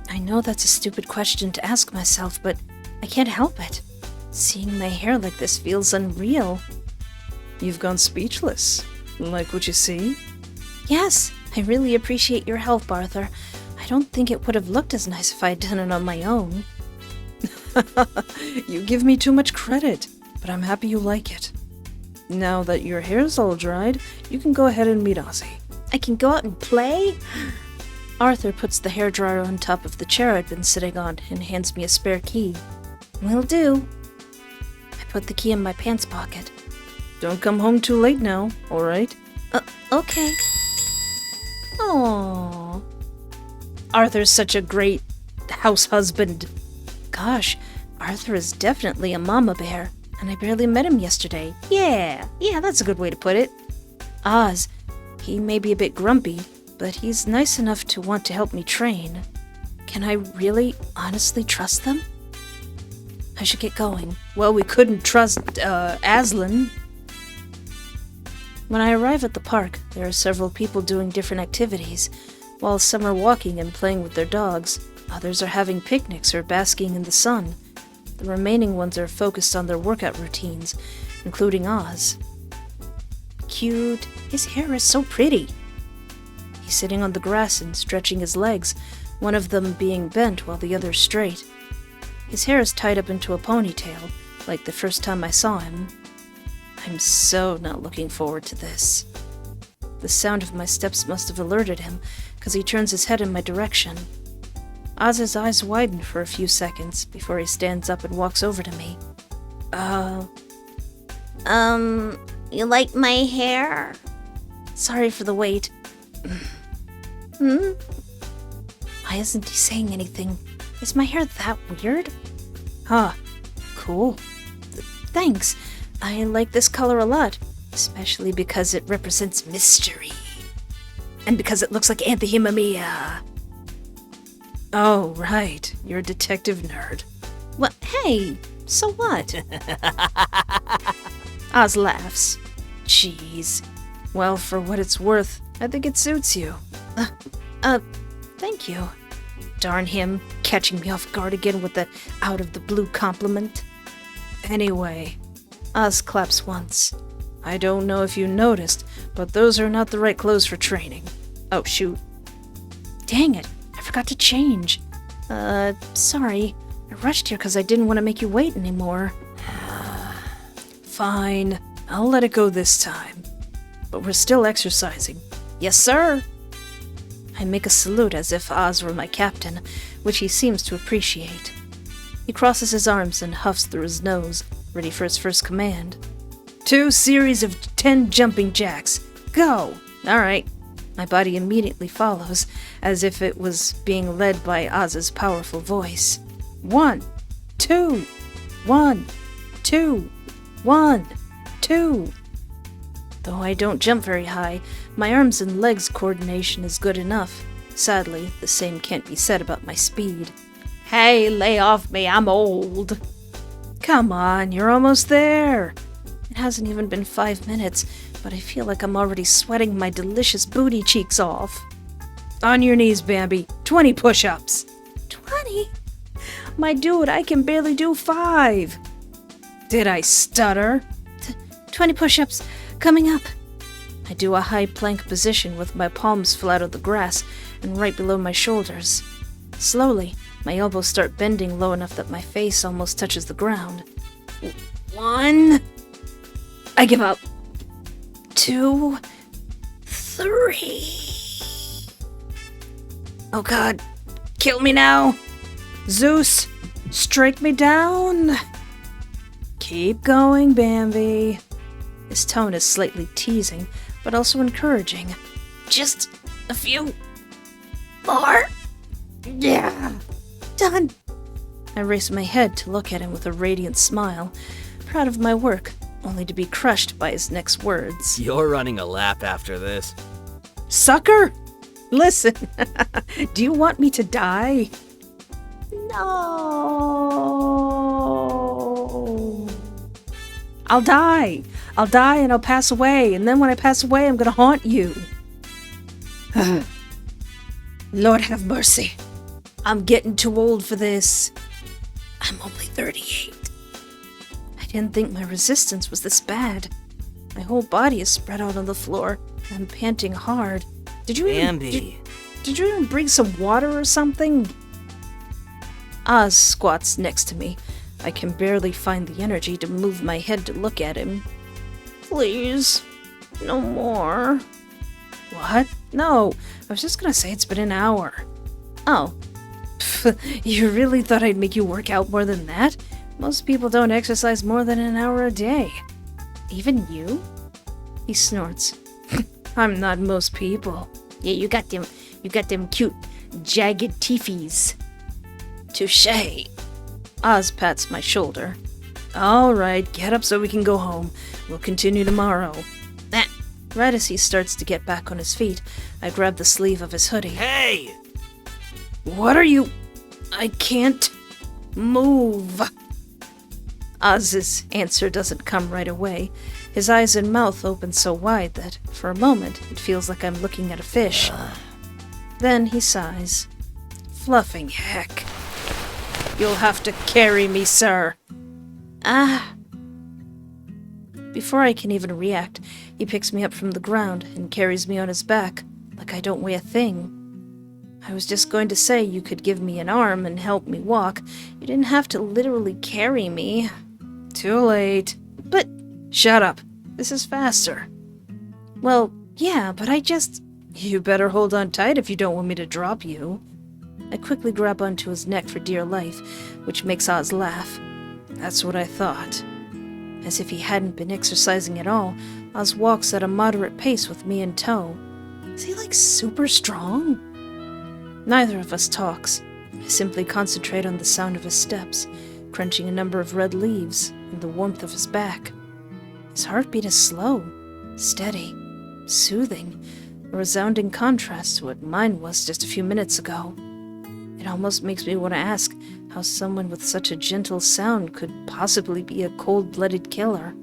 Speaker 7: I know that's a stupid question to ask myself, but I can't help it. Seeing my hair like this feels unreal.
Speaker 1: You've gone speechless. Like what you see?
Speaker 7: Yes, I really appreciate your help, Arthur. I don't think it would have looked as nice if I'd done it on my own.
Speaker 1: You give me too much credit, but I'm happy you like it. Now that your hair's all dried, you can go ahead and meet Ozzy.
Speaker 7: I can go out and play?
Speaker 1: Arthur puts the hairdryer on top of the chair I'd been sitting on and hands me a spare key.
Speaker 7: Will do. I put the key in my pants pocket.
Speaker 1: Don't come home too late now, alright?
Speaker 7: Okay. Aww.
Speaker 1: Arthur's such a great house husband.
Speaker 7: Gosh, Arthur is definitely a mama bear, and I barely met him yesterday.
Speaker 1: Yeah, that's a good way to put it.
Speaker 7: Oz, he may be a bit grumpy, but he's nice enough to want to help me train. Can I really, honestly trust them? I should get going.
Speaker 1: Well, we couldn't trust, Aslan.
Speaker 7: When I arrive at the park, there are several people doing different activities. While some are walking and playing with their dogs, others are having picnics or basking in the sun. The remaining ones are focused on their workout routines, including Oz. Cute. His hair is so pretty. He's sitting on the grass and stretching his legs, one of them being bent while the other straight. His hair is tied up into a ponytail, like the first time I saw him. I'm so not looking forward to this. The sound of my steps must have alerted him, because he turns his head in my direction. Oz's eyes widen for a few seconds before he stands up and walks over to me.
Speaker 9: You like my hair?
Speaker 7: Sorry for the wait. Why isn't he saying anything? Is my hair that weird?
Speaker 1: Huh. Cool.
Speaker 7: Thanks. I like this color a lot, especially because it represents mystery. And because it looks like Auntie Himamia.
Speaker 1: Oh, right. You're a detective nerd.
Speaker 7: Well, hey, so what? Oz laughs.
Speaker 1: Jeez. Well, for what it's worth, I think it suits you.
Speaker 7: Thank you.
Speaker 1: Darn him, catching me off guard again with that out-of-the-blue compliment. Anyway,
Speaker 7: Oz claps once.
Speaker 1: I don't know if you noticed, but those are not the right clothes for training. Oh, shoot.
Speaker 7: Dang it, I forgot to change. Sorry. I rushed here because I didn't want to make you wait anymore.
Speaker 1: Fine, I'll let it go this time. But we're still exercising.
Speaker 7: Yes, sir. I make a salute as if Oz were my captain, which he seems to appreciate. He crosses his arms and huffs through his nose, ready for his first command.
Speaker 1: 2 series of 10 jumping jacks. Go!
Speaker 7: Alright. My body immediately follows, as if it was being led by Oz's powerful voice.
Speaker 1: 1, 2, 1, 2, 1, 2.
Speaker 7: Though I don't jump very high, my arms and legs coordination is good enough. Sadly, the same can't be said about my speed.
Speaker 1: Hey, lay off me, I'm old.
Speaker 7: Come on, you're almost there. It hasn't even been 5 minutes, but I feel like I'm already sweating my delicious booty cheeks off.
Speaker 1: On your knees, Bambi. 20 push-ups.
Speaker 7: 20? My dude, I can barely do 5.
Speaker 1: Did I stutter?
Speaker 7: 20 push-ups. Coming up. I do a high plank position with my palms flat on the grass and right below my shoulders. Slowly, my elbows start bending low enough that my face almost touches the ground. 1. I give up. 2. 3. Oh God, kill me now.
Speaker 1: Zeus, strike me down. Keep going, Bambi.
Speaker 7: His tone is slightly teasing, but also encouraging.
Speaker 9: Just a few more. Yeah.
Speaker 7: Done. I raise my head to look at him with a radiant smile, proud of my work, only to be crushed by his next words.
Speaker 8: You're running a lap after this.
Speaker 1: Sucker! Listen, do you want me to die?
Speaker 9: No.
Speaker 1: I'll die. I'll die and I'll pass away. And then when I pass away, I'm gonna haunt you. Lord have mercy. I'm getting too old for this. I'm only 38. I didn't think my resistance was this bad. My whole body is spread out on the floor. I'm panting hard. Did you even bring some water or something? Oz squats next to me. I can barely find the energy to move my head to look at him.
Speaker 9: Please, no more.
Speaker 1: What? No, I was just gonna say it's been an hour.
Speaker 9: Oh.
Speaker 1: You really thought I'd make you work out more than that? Most people don't exercise more than an hour a day. Even you? He snorts. I'm not most people.
Speaker 9: Yeah, you got them cute, jagged teefies.
Speaker 1: Touché. Oz pats my shoulder. All right, get up so we can go home. We'll continue tomorrow. Right as he starts to get back on his feet, I grab the sleeve of his hoodie.
Speaker 8: Hey!
Speaker 1: What are you? I can't move. Oz's answer doesn't come right away. His eyes and mouth open so wide that, for a moment, it feels like I'm looking at a fish. Then he sighs. Fluffing heck. You'll have to carry me, sir. Before I can even react, he picks me up from the ground and carries me on his back, like I don't weigh a thing. I was just going to say you could give me an arm and help me walk. You didn't have to literally carry me. Too late. But shut up. This is faster. Well, yeah, but You better hold on tight if you don't want me to drop you. I quickly grab onto his neck for dear life, which makes Oz laugh. That's what I thought. As if he hadn't been exercising at all, Oz walks at a moderate pace with me in tow. Is he super strong? Neither of us talks. I simply concentrate on the sound of his steps, crunching a number of red leaves, and the warmth of his back. His heartbeat is slow, steady, soothing, a resounding contrast to what mine was just a few minutes ago. It almost makes me want to ask how someone with such a gentle sound could possibly be a cold-blooded killer.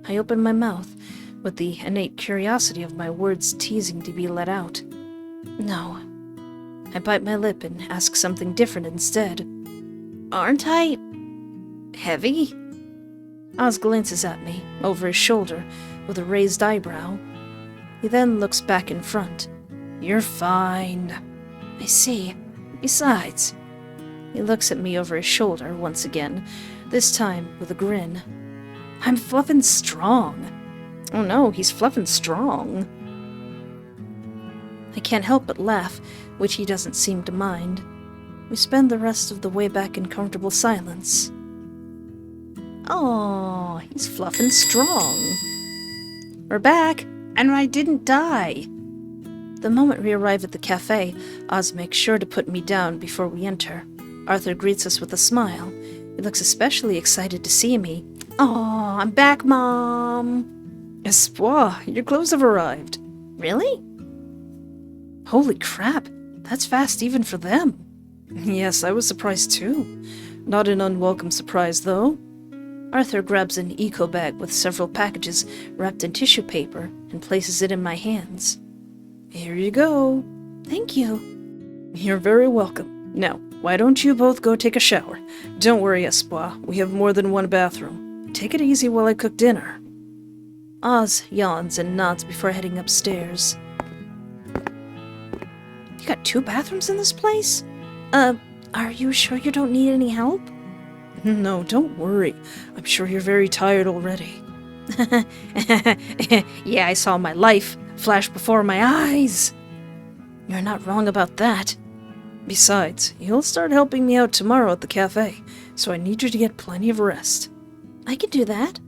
Speaker 1: I open my mouth, with the innate curiosity of my words teasing to be let out. No. I bite my lip and ask something different instead.
Speaker 9: Aren't I
Speaker 1: heavy? Oz glances at me, over his shoulder, with a raised eyebrow. He then looks back in front. You're fine. I see. Besides, he looks at me over his shoulder once again, this time with a grin. I'm fluffin' strong. Oh no, he's fluffin' strong. I can't help but laugh, which he doesn't seem to mind. We spend the rest of the way back in comfortable silence. Oh, he's fluffin' strong. We're back, and I didn't die. The moment we arrive at the cafe, Oz makes sure to put me down before we enter. Arthur greets us with a smile. He looks especially excited to see me. Oh, I'm back, Mom. Espoir, your clothes have arrived.
Speaker 9: Really?
Speaker 1: Holy crap, that's fast even for them. Yes, I was surprised too. Not an unwelcome surprise, though. Arthur grabs an eco bag with several packages wrapped in tissue paper and places it in my hands. Here you go.
Speaker 9: Thank you.
Speaker 1: You're very welcome. Now, why don't you both go take a shower? Don't worry, Espoir. We have more than one bathroom. Take it easy while I cook dinner. Oz yawns and nods before heading upstairs. You got 2 bathrooms in this place? Are you sure you don't need any help? No, don't worry. I'm sure you're very tired already. Yeah, I saw my life flash before my eyes. You're not wrong about that. Besides, you'll start helping me out tomorrow at the cafe, so I need you to get plenty of rest.
Speaker 9: I can do that.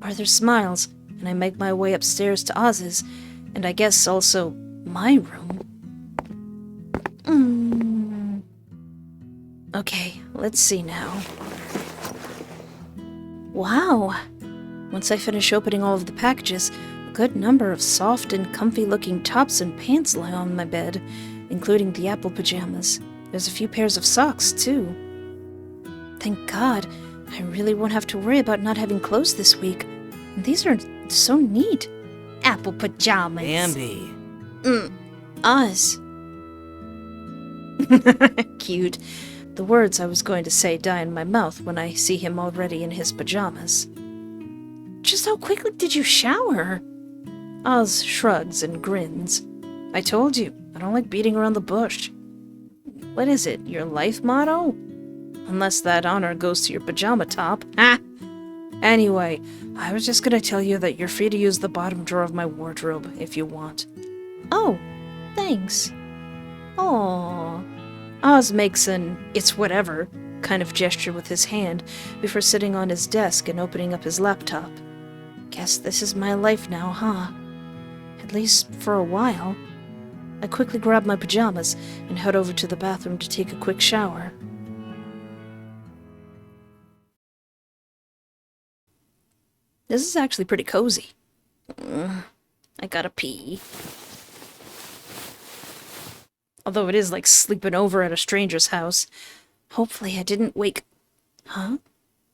Speaker 1: Arthur smiles, and I make my way upstairs to Oz's, and I guess also my room. Okay, let's see now. Wow! Once I finish opening all of the packages, a
Speaker 7: good number of soft and comfy-looking tops and pants lie on my bed, including the apple pajamas. There's a few pairs of socks, too. Thank God, I really won't have to worry about not having clothes this week. And these are so neat.
Speaker 9: Apple pajamas.
Speaker 8: Bambi.
Speaker 7: Oz. Cute. The words I was going to say die in my mouth when I see him already in his pajamas. Just how quickly did you shower? Oz shrugs and grins. I told you, I don't like beating around the bush. What is it, your life motto? Unless that honor goes to your pajama top. Ha! Anyway, I was just gonna tell you that you're free to use the bottom drawer of my wardrobe if you want. Oh, thanks. Aww. Oz makes an it's whatever kind of gesture with his hand before sitting on his desk and opening up his laptop. Guess this is my life now, huh? At least for a while. I quickly grab my pajamas and head over to the bathroom to take a quick shower. This is actually pretty cozy. I gotta pee. Although it is like sleeping over at a stranger's house. Hopefully I didn't wake... Huh?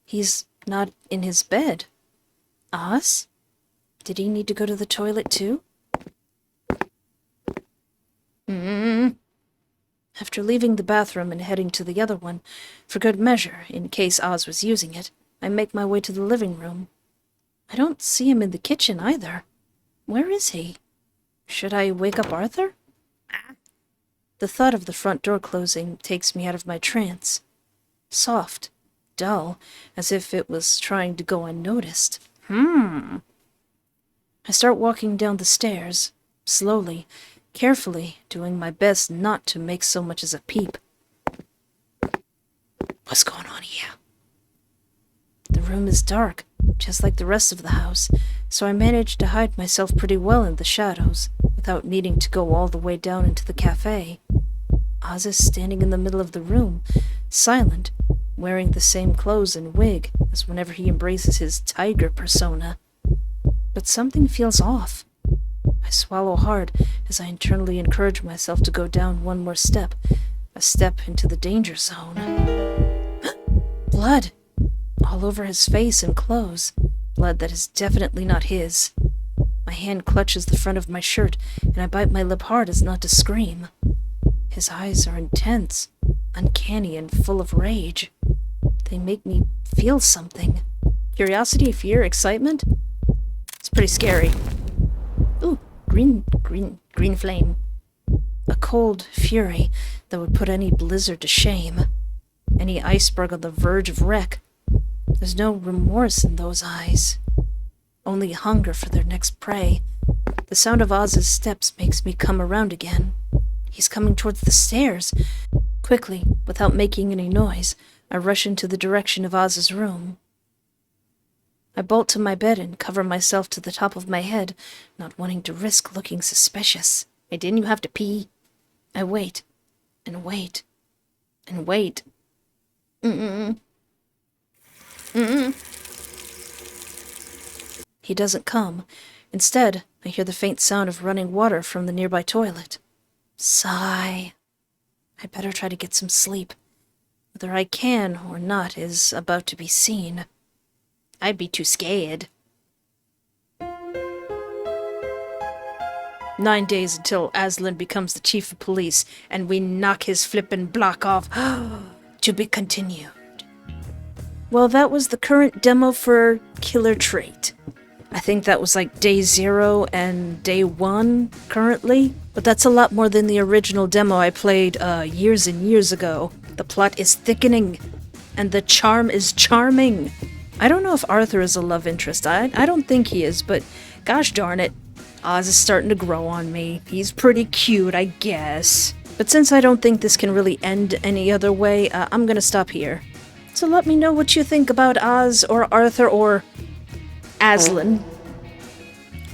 Speaker 7: He's not in his bed. Oz? Did he need to go to the toilet too? After leaving the bathroom and heading to the other one, for good measure, in case Oz was using it, I make my way to the living room. I don't see him in the kitchen either. Where is he? Should I wake up Arthur? The thought of the front door closing takes me out of my trance. Soft, dull, as if it was trying to go unnoticed. I start walking down the stairs, slowly, carefully, doing my best not to make so much as a peep. What's going on here? The room is dark, just like the rest of the house, so I manage to hide myself pretty well in the shadows, without needing to go all the way down into the cafe. Oz is standing in the middle of the room, silent, wearing the same clothes and wig as whenever he embraces his tiger persona. But something feels off. I swallow hard as I internally encourage myself to go down one more step, a step into the danger zone. Blood! All over his face and clothes. Blood that is definitely not his. My hand clutches the front of my shirt, and I bite my lip hard as not to scream. His eyes are intense, uncanny, and full of rage. They make me feel something. Curiosity, fear, excitement? It's pretty scary. Ooh, green flame. A cold fury that would put any blizzard to shame. Any iceberg on the verge of wreck. There's no remorse in those eyes. Only hunger for their next prey. The sound of Oz's steps makes me come around again. He's coming towards the stairs. Quickly, without making any noise, I rush into the direction of Oz's room. I bolt to my bed and cover myself to the top of my head, not wanting to risk looking suspicious.
Speaker 9: Hey, didn't you have to pee?
Speaker 7: I wait, and wait, and wait. He doesn't come. Instead, I hear the faint sound of running water from the nearby toilet. Sigh. I better try to get some sleep. Whether I can or not is about to be seen.
Speaker 9: I'd be too scared.
Speaker 1: 9 days until Aslan becomes the chief of police, and we knock his flippin' block off. To be continued. Well, that was the current demo for Killer Trait. I think that was like day 0 and day 1 currently, but that's a lot more than the original demo I played years and years ago. The plot is thickening, and the charm is charming. I don't know if Arthur is a love interest. I don't think he is, but gosh darn it, Oz is starting to grow on me. He's pretty cute, I guess. But since I don't think this can really end any other way, I'm gonna stop here. So let me know what you think about Oz or Arthur or Aslan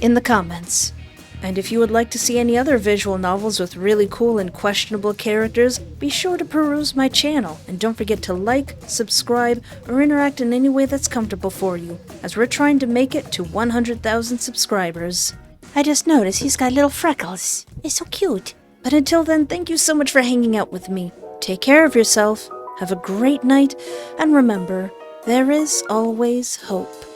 Speaker 1: in the comments. And if you would like to see any other visual novels with really cool and questionable characters, be sure to peruse my channel, and don't forget to like, subscribe, or interact in any way that's comfortable for you, as we're trying to make it to 100,000 subscribers.
Speaker 7: I just noticed he's got little freckles. It's so cute.
Speaker 1: But until then, thank you so much for hanging out with me. Take care of yourself, have a great night, and remember, there is always hope.